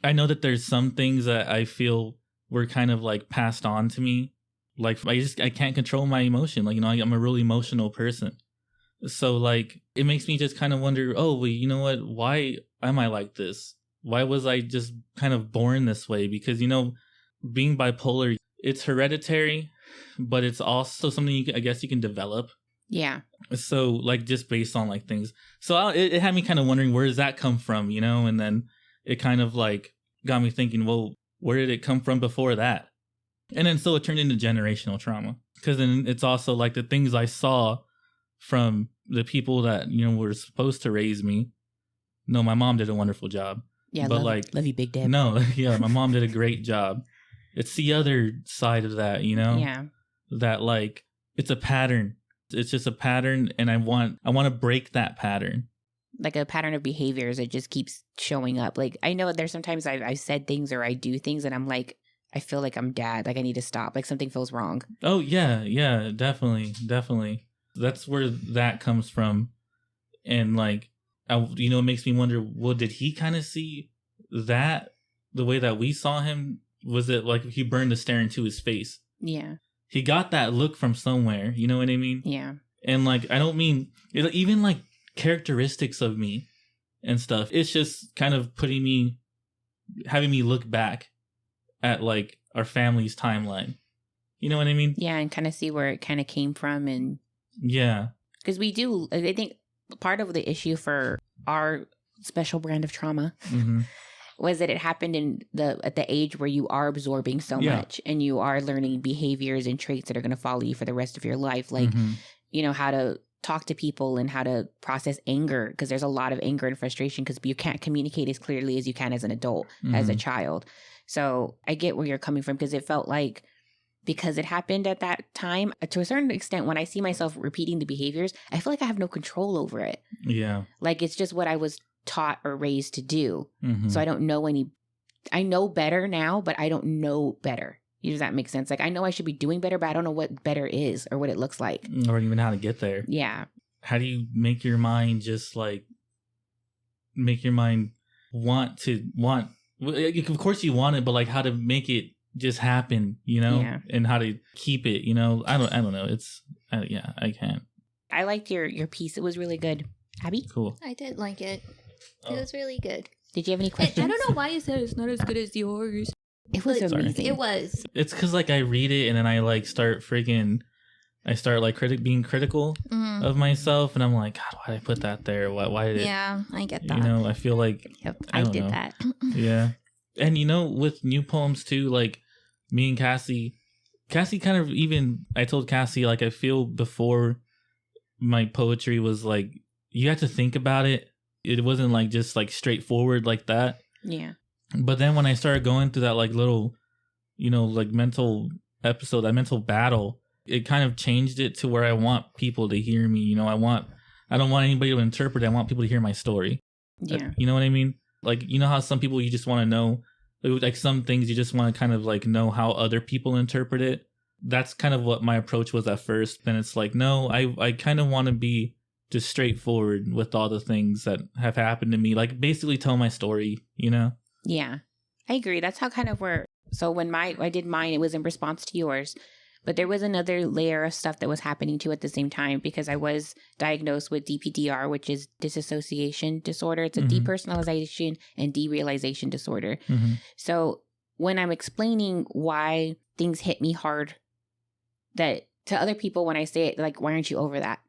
I know that there's some things that I feel were kind of like passed on to me. Like I can't control my emotion. Like, you know, I'm a really emotional person. So like, it makes me just kind of wonder, oh, well, you know what? Why am I like this? Why was I just kind of born this way? Because, you know, being bipolar, it's hereditary, but it's also something I guess you can develop. Yeah. So like, just based on like things. So it had me kind of wondering, where does that come from, you know? And then it kind of like got me thinking, well, where did it come from before that? And then so it turned into generational trauma. Because then it's also like the things I saw from the people that, you know, were supposed to raise me. No, my mom did a wonderful job. Yeah, but love you, Big Deb. No, yeah, my mom did a great job. It's the other side of that, you know? Yeah. That like, it's a pattern. It's just a pattern, and I want to break that pattern. Like a pattern of behaviors that just keeps showing up. Like, I know there's sometimes I've said things or I do things and I'm like, I feel like I'm Dad. Like, I need to stop. Like, something feels wrong. Oh, yeah, definitely. That's where that comes from. And like, you know, it makes me wonder, well, did he kind of see that the way that we saw him? Was it like he burned the stare into his face? Yeah. He got that look from somewhere. You know what I mean? Yeah. And like, I don't mean it, even like characteristics of me and stuff. It's just kind of having me look back at like our family's timeline. You know what I mean? Yeah. And kind of see where it kind of came from. And yeah. Because I think part of the issue for our special brand of trauma was that it happened at the age where you are absorbing so much and you are learning behaviors and traits that are going to follow you for the rest of your life. Like, you know, how to talk to people and how to process anger, because there's a lot of anger and frustration because you can't communicate as clearly as you can as an adult, as a child. So I get where you're coming from, because it felt like, because it happened at that time, to a certain extent, when I see myself repeating the behaviors, I feel like I have no control over it. Yeah. Like, it's just what I was taught or raised to do. So I don't know I know better now, but I don't know better. Does that make sense? Like, I know I should be doing better, but I don't know what better is or what it looks like. Or even how to get there. Yeah. How do you make your mind want? Of course you want it, but like, how to make it just happen, you know? Yeah. And how to keep it, you know? I don't know. I can't. I liked your piece. It was really good. Abby? Cool. I did like it. It was really good. Did you have any questions? I don't know why you said it's not as good as yours. It was amazing. It was. It's because like I read it and then I like start being critical of myself, and I'm like, God, why did I put that there? Why did it? Yeah, I get that. You know, I feel like I did that. Yeah, and you know, with new poems too, like me and Cassie kind of even. I told Cassie, like, I feel before my poetry was like, you had to think about it. It wasn't like just like straightforward like that. Yeah. But then when I started going through that like little, you know, like mental episode, that mental battle, it kind of changed it to where I want people to hear me. You know, I don't want anybody to interpret it. I want people to hear my story. Yeah. You know what I mean? Like, you know how some people you just want to know, like some things you just want to kind of like know how other people interpret it. That's kind of what my approach was at first. Then it's like, no, I kind of want to be just straightforward with all the things that have happened to me. Like, basically tell my story, you know? Yeah, I agree. That's how kind of so when I did mine, it was in response to yours, but there was another layer of stuff that was happening too at the same time, because I was diagnosed with DPDR, which is dissociation disorder. It's a depersonalization and derealization disorder. So when I'm explaining why things hit me hard, that to other people, when I say it, like, why aren't you over that?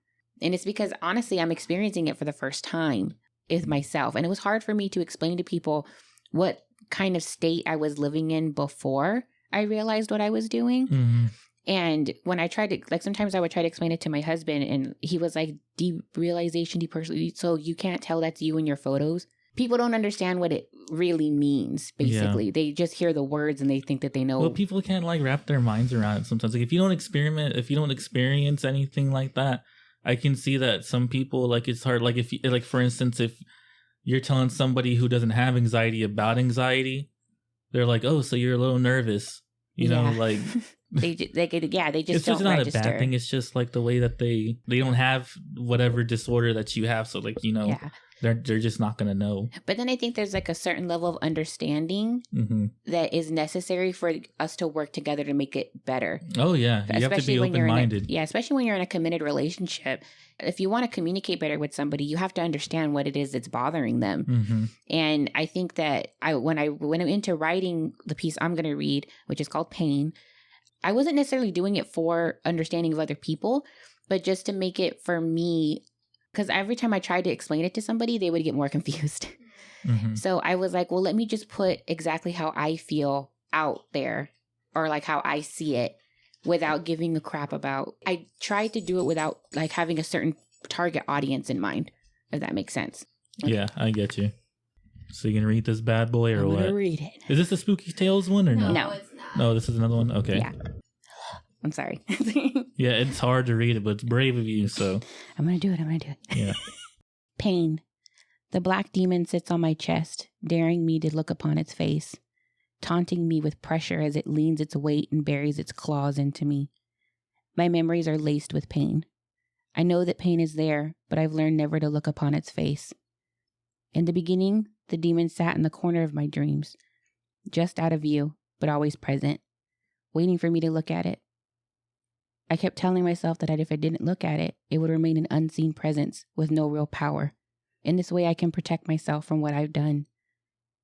And it's because honestly, I'm experiencing it for the first time with myself. And it was hard for me to explain to people what kind of state I was living in before I realized what I was doing. And when I tried to, like, sometimes I would try to explain it to my husband, and he was like, derealization, depersonalization. So you can't tell that's you in your photos. people don't understand what it really means, basically. Yeah. They just hear the words and they think that they know. Well, people can't like wrap their minds around it sometimes. Like if you don't experience anything like that, I can see that some people, like, it's hard. Like if you, like, for instance, if you're telling somebody who doesn't have anxiety about anxiety, they're like, oh, so you're a little nervous, you know, like they just it's don't just not register. A bad thing. It's just like the way that they don't have whatever disorder that you have. So like, you know, they're just not going to know. But then I think there's like a certain level of understanding that is necessary for us to work together to make it better. Oh yeah. You have to be open-minded. Especially when you're in a committed relationship. If you want to communicate better with somebody, you have to understand what it is that's bothering them. And I think that when I went into writing the piece I'm going to read, which is called Pain, I wasn't necessarily doing it for understanding of other people, but just to make it for me. Because every time I tried to explain it to somebody, they would get more confused. So I was like, well, let me just put exactly how I feel out there, or like how I see it, without giving a crap about. I tried to do it without like having a certain target audience in mind, if that makes sense. Okay. Yeah, I get you. So you can read this bad boy or I'm what? gonna read it. Is this the Spooky Tales one or no? No, it's not. No, this is another one? Okay. Yeah. I'm sorry. Yeah, it's hard to read it, but it's brave of you, so. I'm going to do it. Yeah. Pain. The black demon sits on my chest, daring me to look upon its face, taunting me with pressure as it leans its weight and buries its claws into me. My memories are laced with pain. I know that pain is there, but I've learned never to look upon its face. In the beginning, the demon sat in the corner of my dreams, just out of view, but always present, waiting for me to look at it. I kept telling myself that if I didn't look at it, it would remain an unseen presence with no real power. In this way, I can protect myself from what I've done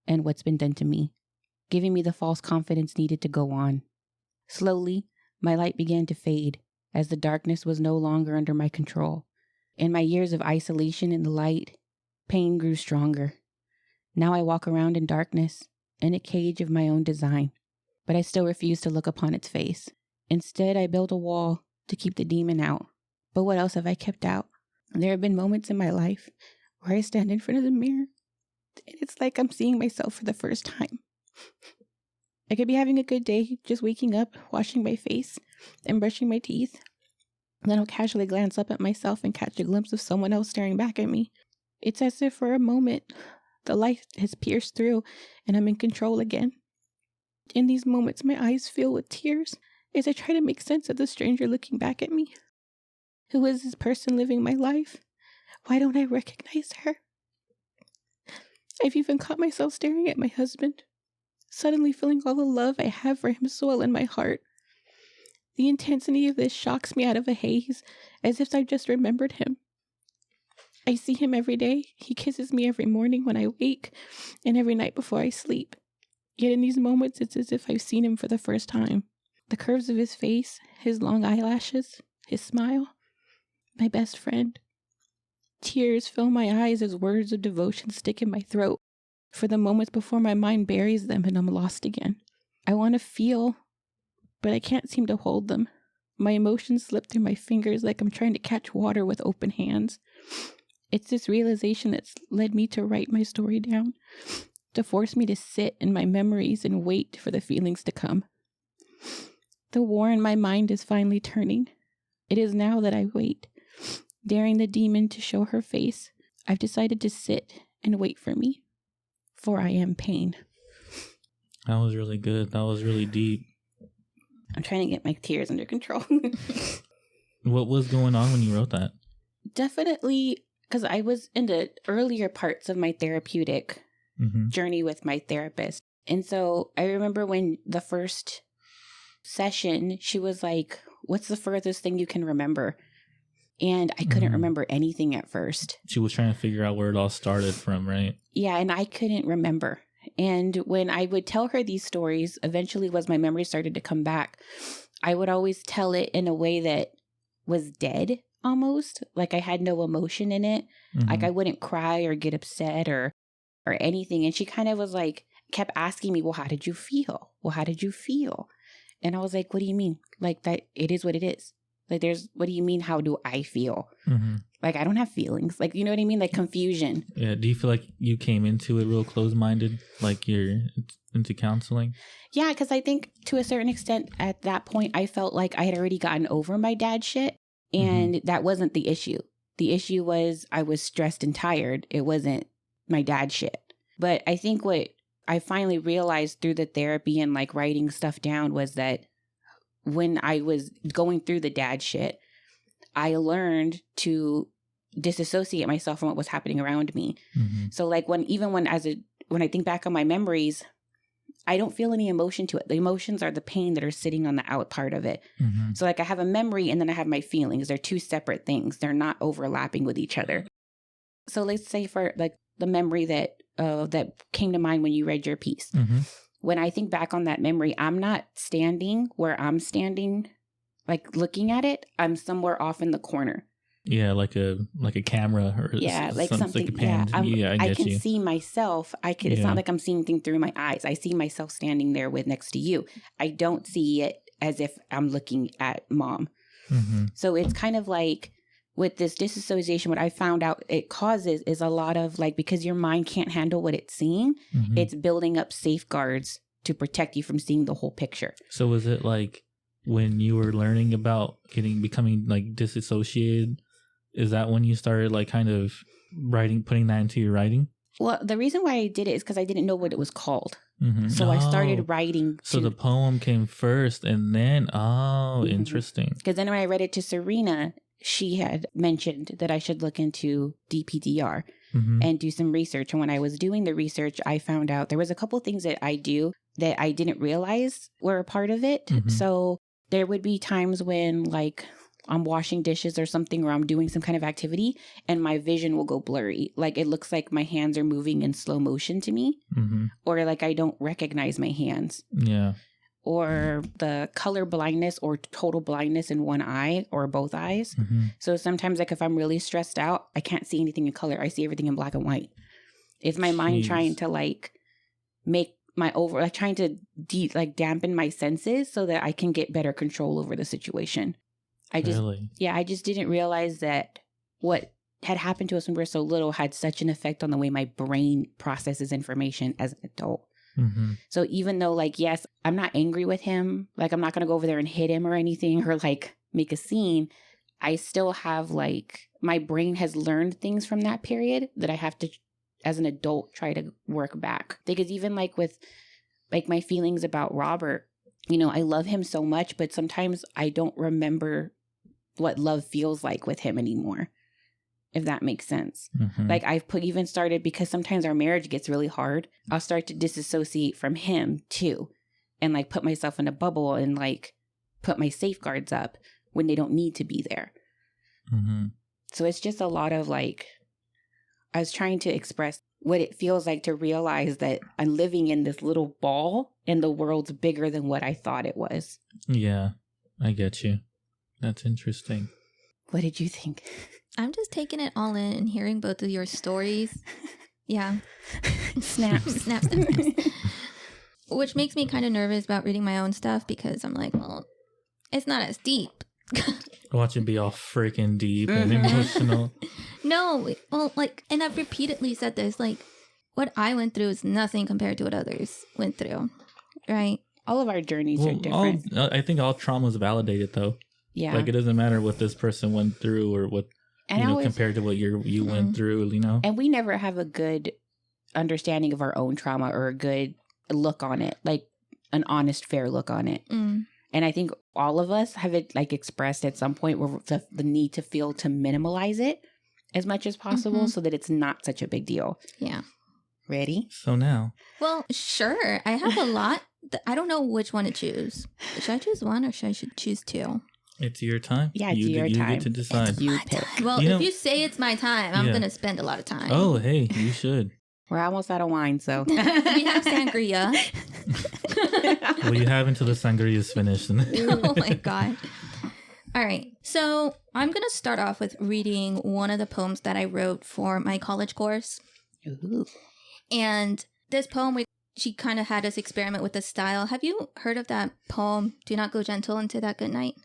and what's been done to me, giving me the false confidence needed to go on. Slowly, my light began to fade as the darkness was no longer under my control. In my years of isolation in the light, pain grew stronger. Now I walk around in darkness, in a cage of my own design, but I still refuse to look upon its face. Instead, I built a wall to keep the demon out. But what else have I kept out? There have been moments in my life where I stand in front of the mirror, and it's like I'm seeing myself for the first time. I could be having a good day, just waking up, washing my face, and brushing my teeth. Then I'll casually glance up at myself and catch a glimpse of someone else staring back at me. It's as if for a moment, the light has pierced through, and I'm in control again. In these moments, my eyes fill with tears as I try to make sense of the stranger looking back at me. Who is this person living my life? Why don't I recognize her? I've even caught myself staring at my husband, suddenly feeling all the love I have for him swell in my heart. The intensity of this shocks me out of a haze, as if I just remembered him. I see him every day. He kisses me every morning when I wake, and every night before I sleep. Yet in these moments, it's as if I've seen him for the first time. The curves of his face, his long eyelashes, his smile. My best friend. Tears fill my eyes as words of devotion stick in my throat for the moments before my mind buries them and I'm lost again. I want to feel, but I can't seem to hold them. My emotions slip through my fingers like I'm trying to catch water with open hands. It's this realization that's led me to write my story down, to force me to sit in my memories and wait for the feelings to come. The war in my mind is finally turning. It is now that I wait, daring the demon to show her face. I've decided to sit and wait for me, for I am pain. That was really good. That was really deep. I'm trying to get my tears under control. What was going on when you wrote that? Definitely, because I was in the earlier parts of my therapeutic journey with my therapist. And so I remember when the first session, she was like, what's the furthest thing you can remember? And I couldn't remember anything at first. She was trying to figure out where it all started from, right? Yeah, and I couldn't remember. And when I would tell her these stories, eventually as my memory started to come back, I would always tell it in a way that was dead almost. Like I had no emotion in it. Like I wouldn't cry or get upset or anything. And she kind of was like, kept asking me, well, how did you feel? Well, how did you feel? And I was like, what do you mean? Like that, it is what it is. Like, what do you mean, how do I feel? Mm-hmm. Like, I don't have feelings. Like, you know what I mean? Like, confusion. Yeah. Do you feel like you came into it real closed-minded, like you're into counseling? Yeah, because I think to a certain extent at that point, I felt like I had already gotten over my dad shit. And that wasn't the issue. The issue was I was stressed and tired. It wasn't my dad shit. But I think what I finally realized through the therapy and like writing stuff down was that when I was going through the dad shit, I learned to disassociate myself from what was happening around me. Mm-hmm. So like when I think back on my memories, I don't feel any emotion to it. The emotions are the pain that are sitting on the out part of it. Mm-hmm. So like I have a memory and then I have my feelings. They're two separate things. They're not overlapping with each other. So let's say for like the memory that came to mind when you read your piece. Mm-hmm. When I think back on that memory, I'm not standing where I'm standing, like looking at it. I'm somewhere off in the corner. Yeah, like a camera or like something. Like a pan. I can see myself. It's not like I'm seeing things through my eyes. I see myself standing there next to you. I don't see it as if I'm looking at mom. Mm-hmm. So it's kind of like with this disassociation, what I found out it causes is a lot of like, because your mind can't handle what it's seeing, Mm-hmm. it's building up safeguards to protect you from seeing the whole picture. So was it like when you were learning about becoming like disassociated? Is that when you started like kind of putting that into your writing? Well, the reason why I did it is because I didn't know what it was called. Mm-hmm. So I started writing. So the poem came first and then, Mm-hmm. interesting. Because then when I read it to Serena, she had mentioned that I should look into DPDR Mm-hmm. and do some research. And when I was doing the research, I found out there was a couple things that I do that I didn't realize were a part of it. Mm-hmm. So there would be times when like I'm washing dishes or something, or I'm doing some kind of activity and my vision will go blurry. Like it looks like my hands are moving in slow motion to me, Mm-hmm. or like I don't recognize my hands. Yeah. Or the color blindness or total blindness in one eye or both eyes. Mm-hmm. So sometimes like if I'm really stressed out, I can't see anything in color. I see everything in black and white. It's my mind trying to like make my trying to dampen my senses so that I can get better control over the situation. I just didn't realize that what had happened to us when we were so little had such an effect on the way my brain processes information as an adult. Mm-hmm. So even though like, yes, I'm not angry with him, like I'm not going to go over there and hit him or anything or like make a scene, I still have like, my brain has learned things from that period that I have to, as an adult, try to work back. Because even like with like my feelings about Robert, you know, I love him so much, but sometimes I don't remember what love feels like with him anymore, if that makes sense. Mm-hmm. Like I've even started, because sometimes our marriage gets really hard, I'll start to disassociate from him too, and like put myself in a bubble and like put my safeguards up when they don't need to be there. Mm-hmm. So it's just a lot of like, I was trying to express what it feels like to realize that I'm living in this little ball and the world's bigger than what I thought it was. Yeah, I get you. That's interesting. What did you think? I'm just taking it all in and hearing both of your stories. Yeah. Snaps. Snaps. Which makes me kind of nervous about reading my own stuff because I'm like, well, it's not as deep. Watch it be all freaking deep and emotional. No, well, like, and I've repeatedly said this, like, what I went through is nothing compared to what others went through, right? All of our journeys are different. I think all trauma is validated, though. Yeah. Like, it doesn't matter what this person went through or what, compared to what you went through, you know? And we never have a good understanding of our own trauma or a good look on it, like an honest, fair look on it. Mm. And I think all of us have it like expressed at some point where the need to feel to minimalize it as much as possible so that it's not such a big deal. Yeah. Ready? So now. Well, sure. I have a lot. I don't know which one to choose. Should I choose one or should I choose two? It's your time. Yeah, it's your time. You get to decide. You pick. Well, if you say it's my time, I'm going to spend a lot of time. Oh, hey, you should. We're almost out of wine, so. We have sangria. Well, you have until the sangria is finished. Oh my God. All right. So I'm going to start off with reading one of the poems that I wrote for my college course. Ooh. And this poem, she kind of had us experiment with the style. Have you heard of that poem, Do Not Go Gentle Into That Good Night?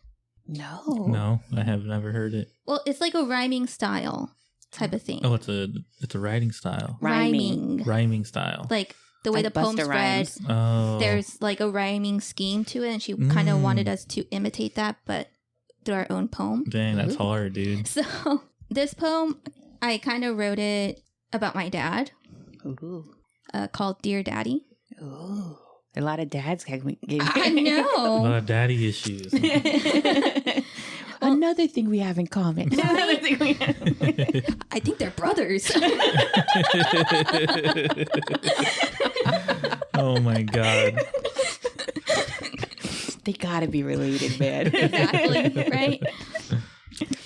No, I have never heard it. Well, it's like a rhyming style type of thing. Oh, it's a writing style. Rhyming style. Like the way Like the poem's Busta read. Rhymes. Oh. There's like a rhyming scheme to it, and she kind of wanted us to imitate that, but through our own poem. Dang, that's hard, dude. So this poem, I kind of wrote it about my dad, called Dear Daddy. Ooh. A lot of dads can I A know. lot of daddy issues. Another thing we have in common. I think they're brothers. Oh my god. They gotta be related, man. Exactly, right?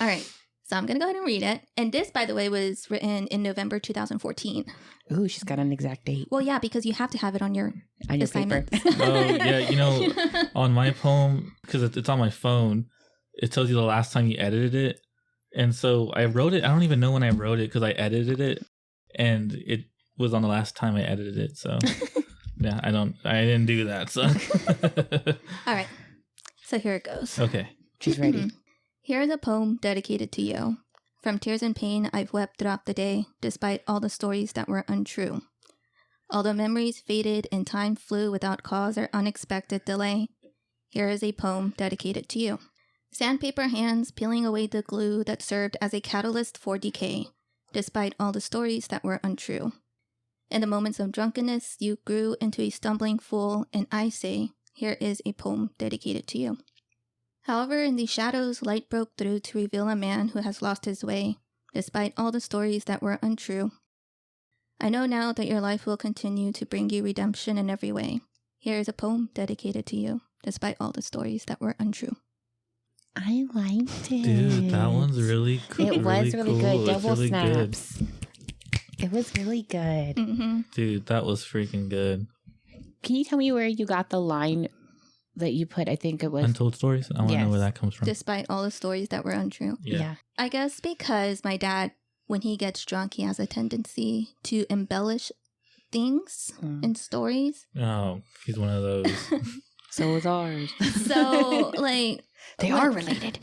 All right. So I'm going to go ahead and read it. And this, by the way, was written in November 2014. Ooh, she's got an exact date. Well, yeah, because you have to have it on your On your assignment. paper. Oh, yeah. On my poem, because it's on my phone, it tells you the last time you edited it. And so I wrote it. I don't even know when I wrote it because I edited it. And it was on the last time I edited it. So, yeah, I didn't do that. So, All right. So here it goes. Okay. She's ready. Here is a poem dedicated to you. From tears and pain I've wept throughout the day, despite all the stories that were untrue. Although memories faded and time flew without cause or unexpected delay, here is a poem dedicated to you. Sandpaper hands peeling away the glue that served as a catalyst for decay, despite all the stories that were untrue. In the moments of drunkenness, you grew into a stumbling fool, and I say, here is a poem dedicated to you. However, in the shadows, light broke through to reveal a man who has lost his way, despite all the stories that were untrue. I know now that your life will continue to bring you redemption in every way. Here is a poem dedicated to you, despite all the stories that were untrue. I liked it. Dude, that one's really cool. It was really cool. good. It's Double really good. snaps. It was really good. Mm-hmm. Dude, that was freaking good. Can you tell me where you got the line that you put? I think it was Untold stories? I want to know where that comes from. Despite all the stories that were untrue. Yeah. I guess because my dad, when he gets drunk, he has a tendency to embellish things in stories. Oh, he's one of those. So is ours. So, like... They are related.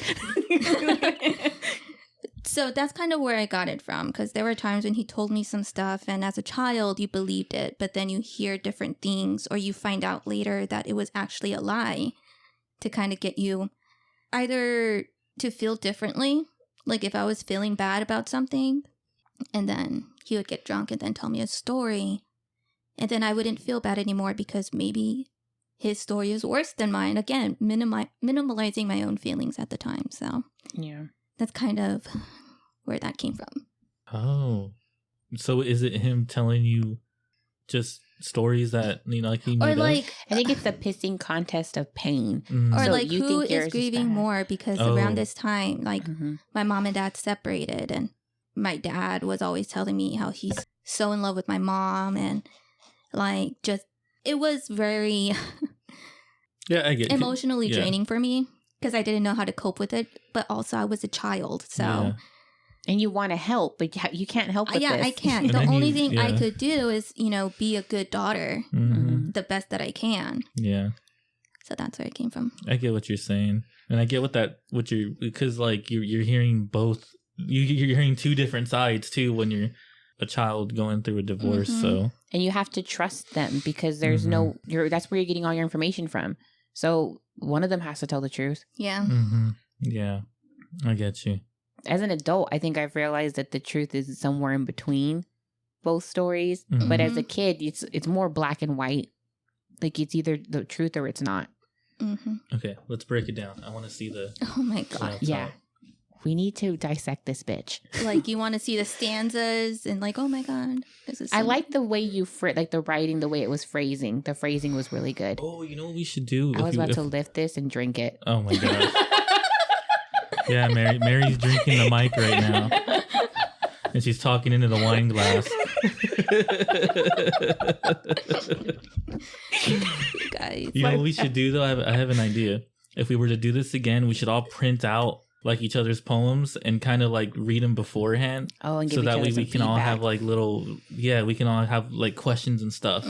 So that's kind of where I got it from, because there were times when he told me some stuff, and as a child, you believed it, but then you hear different things, or you find out later that it was actually a lie to kind of get you either to feel differently, like if I was feeling bad about something, and then he would get drunk and then tell me a story, and then I wouldn't feel bad anymore because maybe his story is worse than mine. Again, minimalizing my own feelings at the time. So Yeah. that's kind of where that came from. Oh. So is it him telling you just stories that, like he made Or like, I think it's the pissing contest of pain. or So like you who think yours is is grieving bad. more, because Oh. around this time, like Mm-hmm. my mom and dad separated, and my dad was always telling me how he's so in love with my mom, and like just, it was very Yeah, I get it. emotionally Yeah. draining for me because I didn't know how to cope with it, but also I was a child, so Yeah. And you want to help, but you can't help with yeah, this. I can't. And The then only you- thing I yeah. could do is, be a good daughter, Mhm. the best that I can. Yeah. So that's where it came from. I get what you're saying. And I get because like you're hearing both, you're hearing two different sides too when you're a child going through a divorce. Mhm. So And you have to trust them because there's no, that's where you're getting all your information from. So one of them has to tell the truth. Yeah. yeah, I get you. As an adult, I think I've realized that the truth is somewhere in between both stories. But as a kid, it's more black and white. Like it's either the truth or it's not. Mm-hmm. Okay, let's break it down. I want to see the. Oh my God. Yeah. We need to dissect this bitch. Like you want to see the stanzas and like, oh my God, this is. I like the way you like the writing, the way it was phrasing. The phrasing was really good. Oh, you know what we should do? I was about to lift this and drink it. Oh my gosh. Yeah, Mary's drinking the mic right now. And she's talking into the wine glass. You guys. You know what we should do though? I have an idea. If we were to do this again, we should all print out like each other's poems and kind of like read them beforehand. Oh, and give so each that other way some we can all feedback. have like we can all have like questions and stuff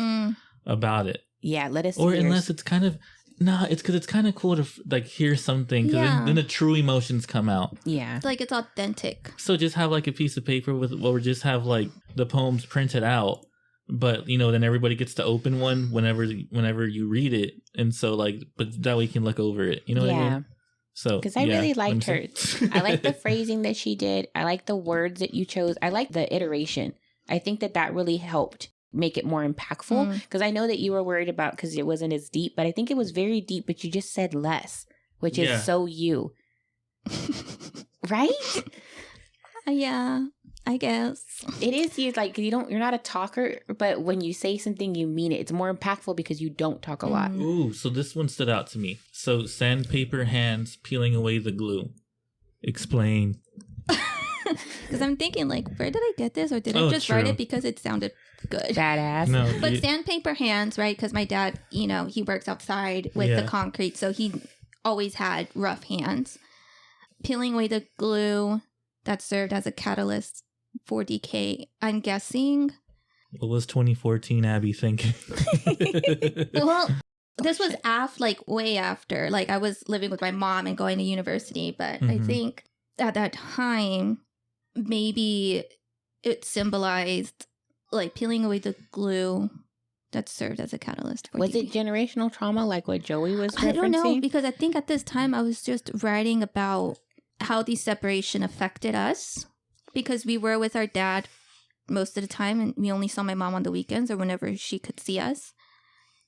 about it. Yeah, let us see Or yours. unless it's kind of, Nah, it's because it's kind of cool to like hear something because then the true emotions come out. Yeah. Like it's authentic. So just have like a piece of paper or just have like the poems printed out. But, you know, then everybody gets to open one whenever you read it. And so like, but that way you can look over it. You know what I mean? So, because I really liked her. I like the phrasing that she did. I like the words that you chose. I like the iteration. I think that really helped make it more impactful, because I know that you were worried about because it wasn't as deep, but I think it was very deep, but you just said less, which is so you. Right? Yeah, I guess. It is you. Like, you're not a talker, but when you say something, you mean it. It's more impactful because you don't talk a lot. Ooh, so this one stood out to me. So sandpaper hands peeling away the glue. Explain. Because I'm thinking, like, where did I get this? Or did I just write it because it sounded good? Badass. No, but sandpaper hands, right? Because my dad, you know, he works outside with the concrete, so he always had rough hands. Peeling away the glue that served as a catalyst for decay. I'm guessing. What was 2014 Abby thinking? Well, this was way after. Like, I was living with my mom and going to university, but I think at that time, maybe it symbolized like peeling away the glue that served as a catalyst. Was it generational trauma like what Joey was referencing? I don't know, because I think at this time I was just writing about how the separation affected us, because we were with our dad most of the time and we only saw my mom on the weekends or whenever she could see us.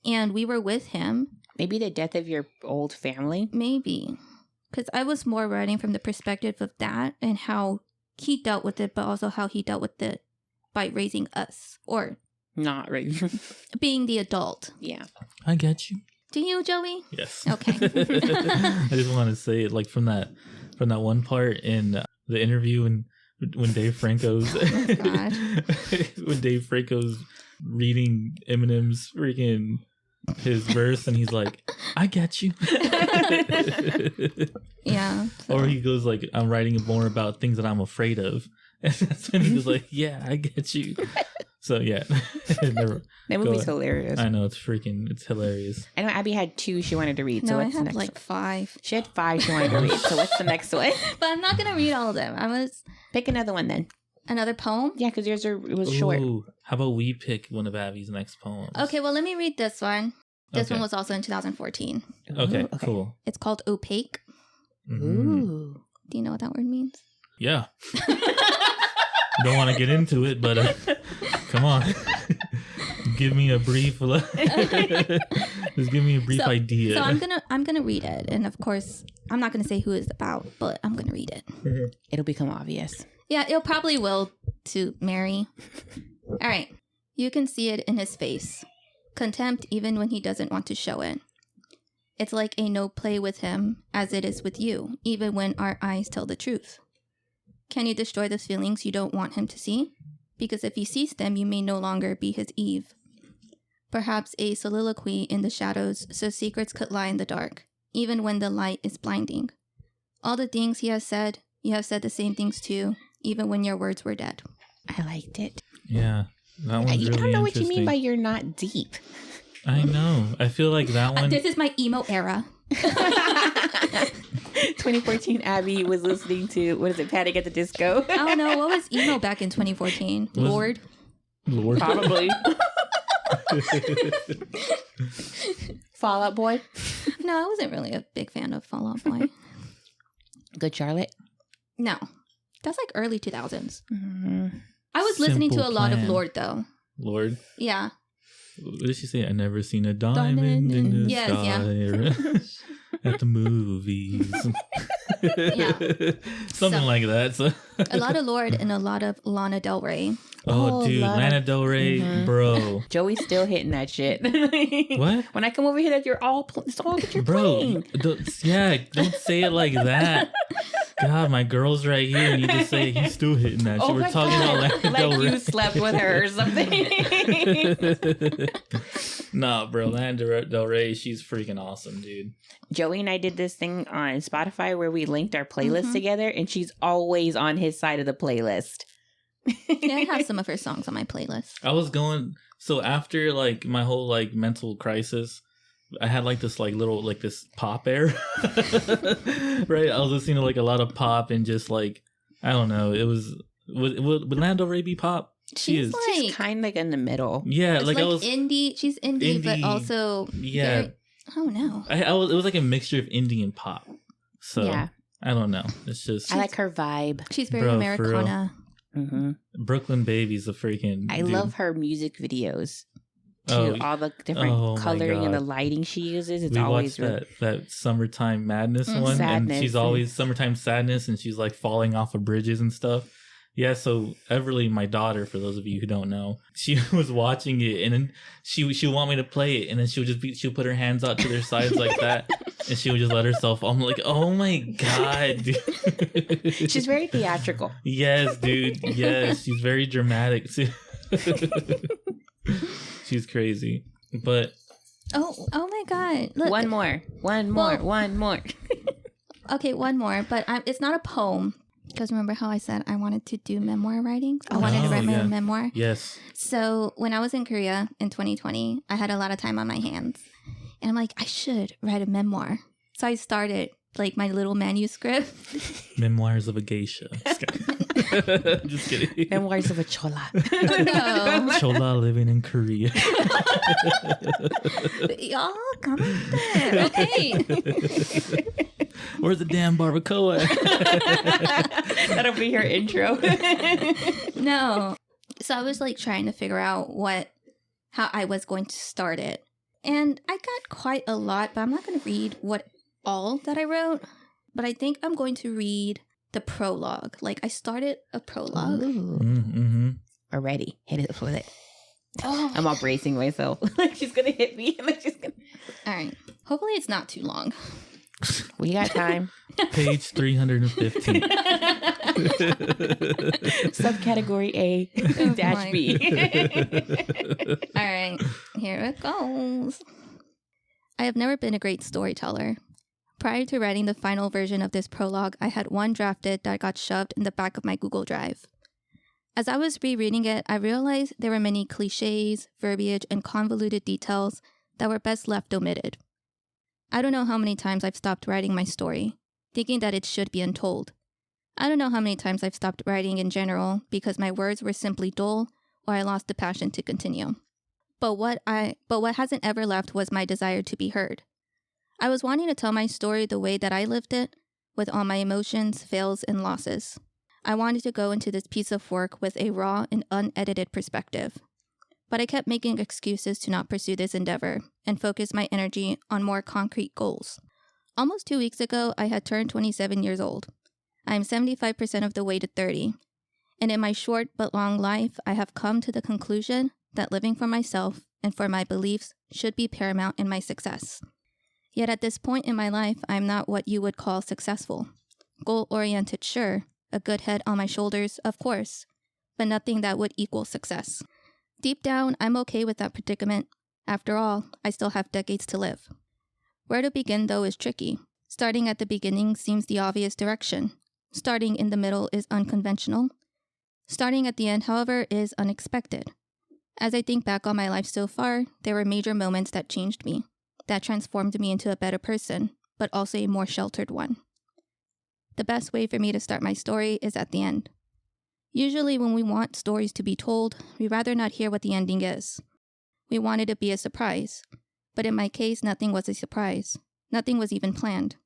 And we were with him. Maybe the death of your old family? Maybe. Because I was more writing from the perspective of that and how he dealt with it, but also how he dealt with it by raising us, or not raising, being the adult. Yeah, I get you. Do you, Joey? Yes. Okay. I just want to say it, like from that one part in the interview when Dave Franco's when Dave Franco's reading Eminem's freaking his verse and he's like, I get you. Yeah. So. Or he goes like, I'm writing more about things that I'm afraid of. And that's when he goes like, yeah, I get you. So yeah. That movie's hilarious. I know, it's hilarious. I know Abby had 2 she wanted to read. No, so I had like 5. She had 5 she wanted to read. So what's the next one? But I'm not going to read all of them. Pick another one then. Another poem? Yeah, because yours was short. How about we pick one of Abby's next poems? Okay, well, let me read this one. This one was also in 2014. Okay, cool. It's called Opaque. Ooh. Do you know what that word means? Yeah. Don't want to get into it, but come on. Give me a brief. Just give me a brief idea. So I'm gonna read it, and of course, I'm not gonna say who it's about, but I'm gonna read it. It'll become obvious. Yeah, it probably will to Mary. All right. You can see it in his face. Contempt even when he doesn't want to show it. It's like a no play with him, as it is with you, even when our eyes tell the truth. Can you destroy the feelings you don't want him to see? Because if he sees them, you may no longer be his Eve. Perhaps a soliloquy in the shadows, so secrets could lie in the dark, even when the light is blinding. All the things he has said, you have said the same things too, even when your words were dead. I liked it. Yeah, that one's really I don't know what you mean by you're not deep. I know. I feel like that one... This is my emo era. 2014 Abby was listening to, what is it, Panic at the Disco? I don't know. What was emo back in 2014? Lord? Probably. Fall Out Boy? No, I wasn't really a big fan of Fall Out Boy. Good Charlotte? No. That's like early 2000s. Mm-hmm. I was listening to a lot of Lord, though. Lord? Yeah. What did she say? I never seen a diamond in the sky at the movies. Yeah. Something like that. So. A lot of Lord and a lot of Lana Del Rey. Oh, dude. Lana Del Rey, bro. Joey's still hitting that shit. What? When I come over here, that it's all that you're playing. Don't say it like that. God, my girl's right here, and you just say he's still hitting that shit. We're talking about Lana Del Rey. Like you slept with her or something. Nah, bro, Lana Del Rey, she's freaking awesome, dude. Joey and I did this thing on Spotify where we linked our playlists together, and she's always on his side of the playlist. Yeah, I have some of her songs on my playlist. I was going, so after like my whole like mental crisis, I had like this like little like this pop air, right? I was listening to like a lot of pop and just like I don't know. It was would Lando Ray be pop? She's like She's kind of like in the middle. Yeah, it's like I was indie. She's indie, but also yeah. I don't know. I was. It was like a mixture of indie and pop. So Yeah. I don't know. It's just I like her vibe. She's very Bro, for real. Americana. Mm-hmm. Brooklyn Baby's a freaking. I dude. love her music videos. Too. Oh, All the different oh my coloring and the God. lighting she uses. It's We always watched that Summertime Madness one, Sadness. and she's always Summertime Sadness, and she's like falling off of bridges and stuff. Yeah, so Everly, my daughter, for those of you who don't know, she was watching it, and then she would want me to play it, and then she'll put her hands out to their sides like that, and she would just let herself. I'm like, oh my God, dude. She's very theatrical. Yes, dude. Yes, she's very dramatic. She's crazy, but Oh my God! Look, One more. okay, one more, but it's not a poem. Because remember how I said I wanted to do memoir writing? I wanted to write my own memoir. yes, So when I was in Korea in 2020, I had a lot of time on my hands. And I'm like, I should write a memoir. So I started like my little manuscript. Memoirs of a Geisha. Just kidding. Memoirs of a Chola. Oh, no. Chola living in Korea. Y'all come there. Okay. Where's the damn barbacoa? That'll be her intro. No. So I was like trying to figure out how I was going to start it. And I got quite a lot, but I'm not going to read all that I wrote. But I think I'm going to read the prologue. Like I started a prologue. Mm-hmm. Already. Hit it with it. Oh. I'm all bracing myself. Like she's going to hit me. And then she's gonna... All right. Hopefully it's not too long. We got time. Page 315. Subcategory A dash B. All right, here it goes. I have never been a great storyteller. Prior to writing the final version of this prologue, I had one drafted that got shoved in the back of my Google Drive. As I was rereading it, I realized there were many cliches, verbiage, and convoluted details that were best left omitted. I don't know how many times I've stopped writing my story, thinking that it should be untold. I don't know how many times I've stopped writing in general because my words were simply dull or I lost the passion to continue. But what hasn't ever left was my desire to be heard. I was wanting to tell my story the way that I lived it, with all my emotions, fails, and losses. I wanted to go into this piece of work with a raw and unedited perspective. But I kept making excuses to not pursue this endeavor and focus my energy on more concrete goals. Almost 2 weeks ago, I had turned 27 years old. I am 75% of the way to 30. And in my short but long life, I have come to the conclusion that living for myself and for my beliefs should be paramount in my success. Yet at this point in my life, I am not what you would call successful. Goal-oriented, sure. A good head on my shoulders, of course. But nothing that would equal success. Deep down, I'm okay with that predicament. After all, I still have decades to live. Where to begin, though, is tricky. Starting at the beginning seems the obvious direction. Starting in the middle is unconventional. Starting at the end, however, is unexpected. As I think back on my life so far, there were major moments that changed me, that transformed me into a better person, but also a more sheltered one. The best way for me to start my story is at the end. Usually when we want stories to be told, we rather not hear what the ending is. We want it to be a surprise. But in my case, nothing was a surprise. Nothing was even planned.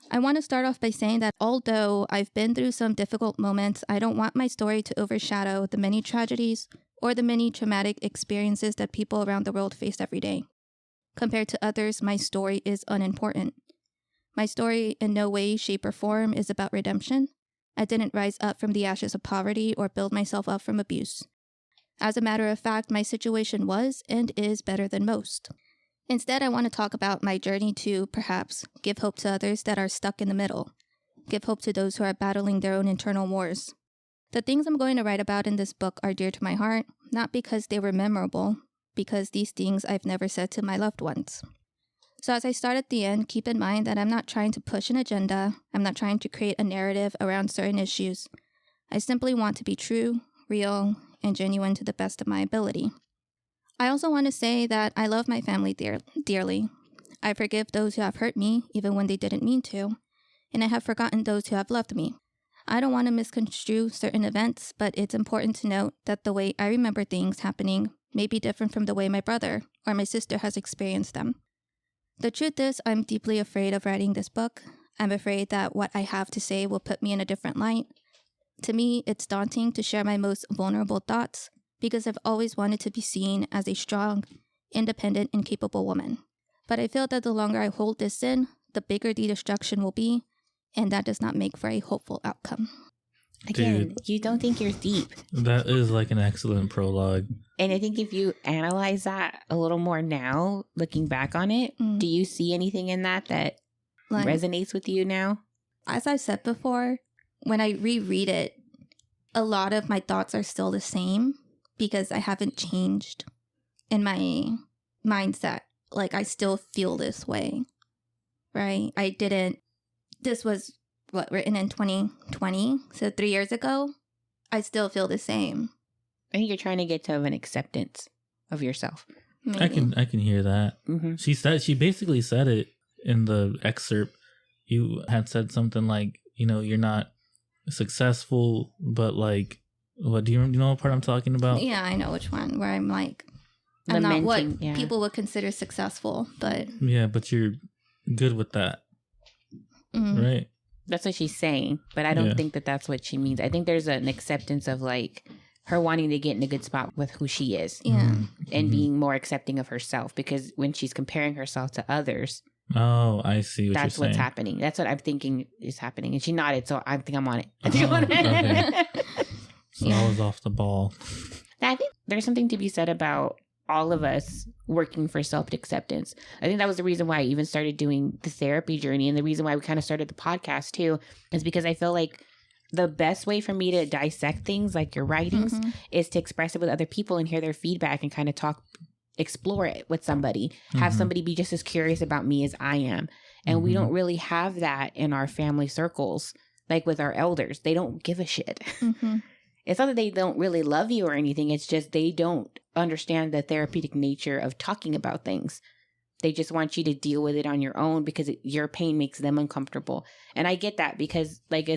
I want to start off by saying that although I've been through some difficult moments, I don't want my story to overshadow the many tragedies or the many traumatic experiences that people around the world face every day. Compared to others, my story is unimportant. My story in no way, shape, or form is about redemption. I didn't rise up from the ashes of poverty or build myself up from abuse. As a matter of fact, my situation was and is better than most. Instead, I want to talk about my journey to, perhaps, give hope to others that are stuck in the middle. Give hope to those who are battling their own internal wars. The things I'm going to write about in this book are dear to my heart, not because they were memorable, because these things I've never said to my loved ones. So as I start at the end, keep in mind that I'm not trying to push an agenda. I'm not trying to create a narrative around certain issues. I simply want to be true, real, and genuine to the best of my ability. I also want to say that I love my family dearly. I forgive those who have hurt me, even when they didn't mean to, and I have forgotten those who have loved me. I don't want to misconstrue certain events, but it's important to note that the way I remember things happening may be different from the way my brother or my sister has experienced them. The truth is, I'm deeply afraid of writing this book. I'm afraid that what I have to say will put me in a different light. To me, it's daunting to share my most vulnerable thoughts because I've always wanted to be seen as a strong, independent, and capable woman. But I feel that the longer I hold this in, the bigger the destruction will be, and that does not make for a hopeful outcome. Again, Dude. you don't think you're deep. That is like an excellent prologue. And I think if you analyze that a little more now, looking back on it, do you see anything in that resonates with you now? As I said before, when I reread it, a lot of my thoughts are still the same because I haven't changed in my mindset. Like, I still feel this way, right? This was written in 2020, so 3 years ago. I still feel the same. I think you're trying to get to an acceptance of yourself. Maybe. I can hear that. Mm-hmm. She basically said it in the excerpt. You had said something like, you're not successful, but like, what do you know what part I'm talking about? Yeah, I know which one, where I'm like, I'm not what people would consider successful, but... Yeah, but you're good with that, right? That's what she's saying, but I don't think that that's what she means. I think there's an acceptance of like her wanting to get in a good spot with who she is, and being more accepting of herself, because when she's comparing herself to others, oh, I see what that's you're saying. what's happening. That's what I'm thinking is happening. And she nodded, so I think I'm on it. Okay. So I was off the ball. I think there's something to be said about all of us working for self-acceptance. I think that was the reason why I even started doing the therapy journey, and the reason why we kind of started the podcast too, is because I feel like the best way for me to dissect things like your writings is to express it with other people and hear their feedback and kind of explore it with somebody, have somebody be just as curious about me as I am. And we don't really have that in our family circles, like with our elders. They don't give a shit. It's not that they don't really love you or anything. It's just they don't understand the therapeutic nature of talking about things. They just want you to deal with it on your own because your pain makes them uncomfortable. And I get that because, like,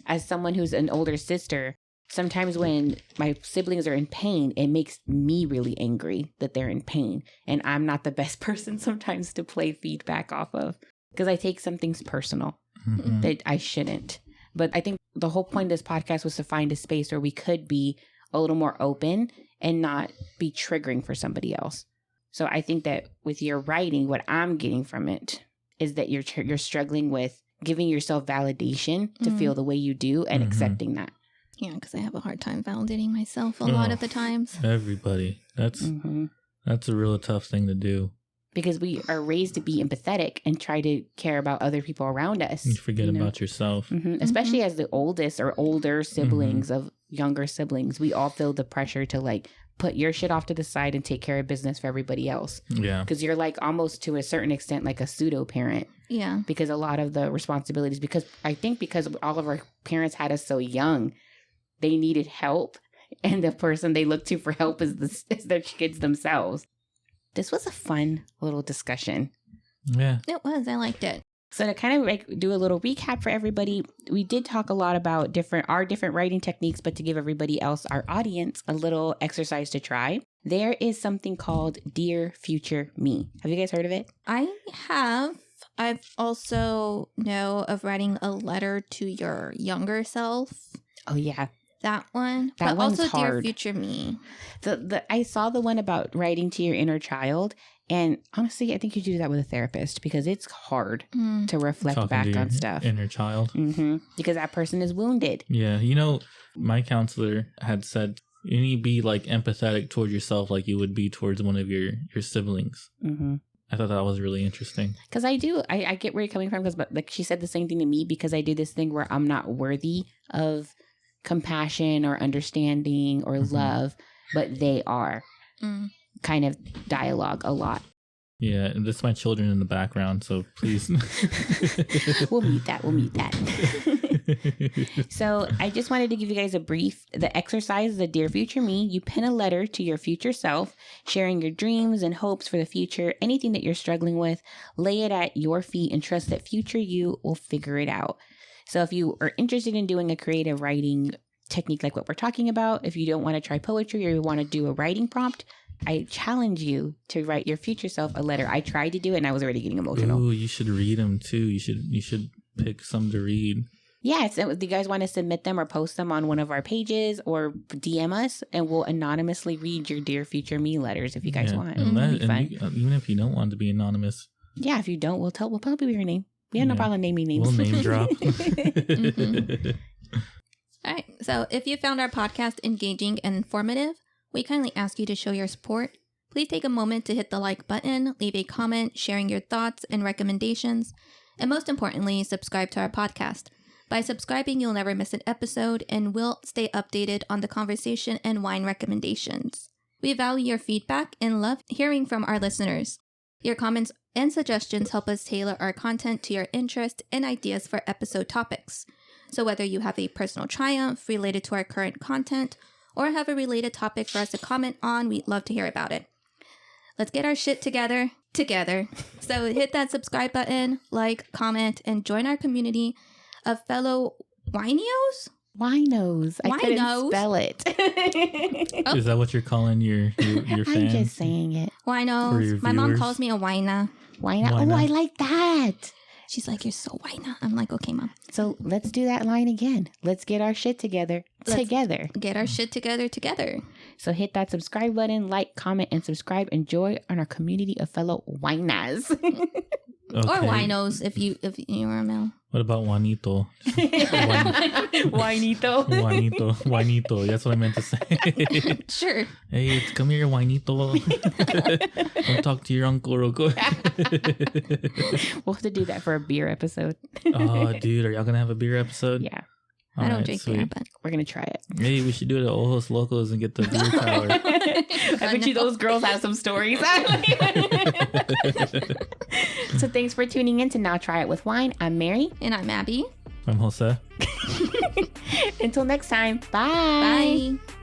as someone who's an older sister, sometimes when my siblings are in pain, it makes me really angry that they're in pain. And I'm not the best person sometimes to play feedback off of because I take some things personal that I shouldn't. But I think the whole point of this podcast was to find a space where we could be a little more open and not be triggering for somebody else. So I think that with your writing, what I'm getting from it is that you're struggling with giving yourself validation to feel the way you do and accepting that. Yeah, because I have a hard time validating myself a lot of the times. Everybody. That's a real tough thing to do. Because we are raised to be empathetic and try to care about other people around us. You forget about yourself. Especially as the oldest or older siblings of younger siblings. We all feel the pressure to like put your shit off to the side and take care of business for everybody else. Yeah. Because you're like almost to a certain extent like a pseudo parent. Yeah. Because a lot of the responsibilities, because all of our parents had us so young, they needed help. And the person they look to for help is their kids themselves. This was a fun little discussion. Yeah. It was. I liked it. So to kind of like do a little recap for everybody, we did talk a lot about our different writing techniques, but to give everybody else, our audience, a little exercise to try. There is something called Dear Future Me. Have you guys heard of it? I have. I've also know of writing a letter to your younger self. Oh, yeah. That one. That one's also hard. Dear Future Me. I saw the one about writing to your inner child. And honestly, I think you should do that with a therapist because it's hard to reflect back on stuff. Inner child. Because that person is wounded. Yeah. My counselor had said you need to be like empathetic towards yourself like you would be towards one of your siblings. I thought that was really interesting. Because I get where you're coming from because like she said the same thing to me because I do this thing where I'm not worthy of compassion or understanding or love, but they are kind of dialogue a lot. Yeah, and this is my children in the background, so please. We'll mute that. So I just wanted to give you guys the exercise, the Dear Future Me. You pen a letter to your future self, sharing your dreams and hopes for the future, anything that you're struggling with, lay it at your feet and trust that future you will figure it out. So if you are interested in doing a creative writing technique like what we're talking about, if you don't want to try poetry or you want to do a writing prompt, I challenge you to write your future self a letter. I tried to do it and I was already getting emotional. Ooh, you should read them too. You should pick some to read. Yeah, so if you guys want to submit them or post them on one of our pages or DM us, and we'll anonymously read your Dear Future Me letters if you guys want. Even if you don't want to be anonymous. Yeah, if you don't, we'll probably your name. We have no problem naming names. We'll name drop. All right. So if you found our podcast engaging and informative, we kindly ask you to show your support. Please take a moment to hit the like button, leave a comment sharing your thoughts and recommendations, and most importantly, subscribe to our podcast. By subscribing, you'll never miss an episode and will stay updated on the conversation and wine recommendations. We value your feedback and love hearing from our listeners. Your comments and suggestions help us tailor our content to your interest and ideas for episode topics. So whether you have a personal triumph related to our current content or have a related topic for us to comment on, we'd love to hear about it. Let's get our shit together. So hit that subscribe button, like, comment, and join our community of fellow winos? Winos. I couldn't spell it. Oh. Is that what you're calling your fans? I'm just saying it. Winos. My mom calls me a wina. Wina? Oh, I like that. She's like, you're so wina. I'm like, okay, Mom. So let's do that line again. Let's get our shit together. Get our shit together. So hit that subscribe button, like, comment, and subscribe. And join our community of fellow winas. Okay. Or winos if you are a male. What about Juanito? Juanito. That's what I meant to say. Sure. Hey, come here, Juanito. Come talk to your uncle real quick. We'll have to do that for a beer episode. Oh, dude, are y'all gonna have a beer episode? Yeah. I don't drink beer, but we're gonna try it. Hey, we should do it at Ojos Locos and get the beer tower. I bet you those girls have some stories. So thanks for tuning in to Now Try It with Wine. I'm Mary. And I'm Abby. I'm Jose. Until next time. Bye. Bye.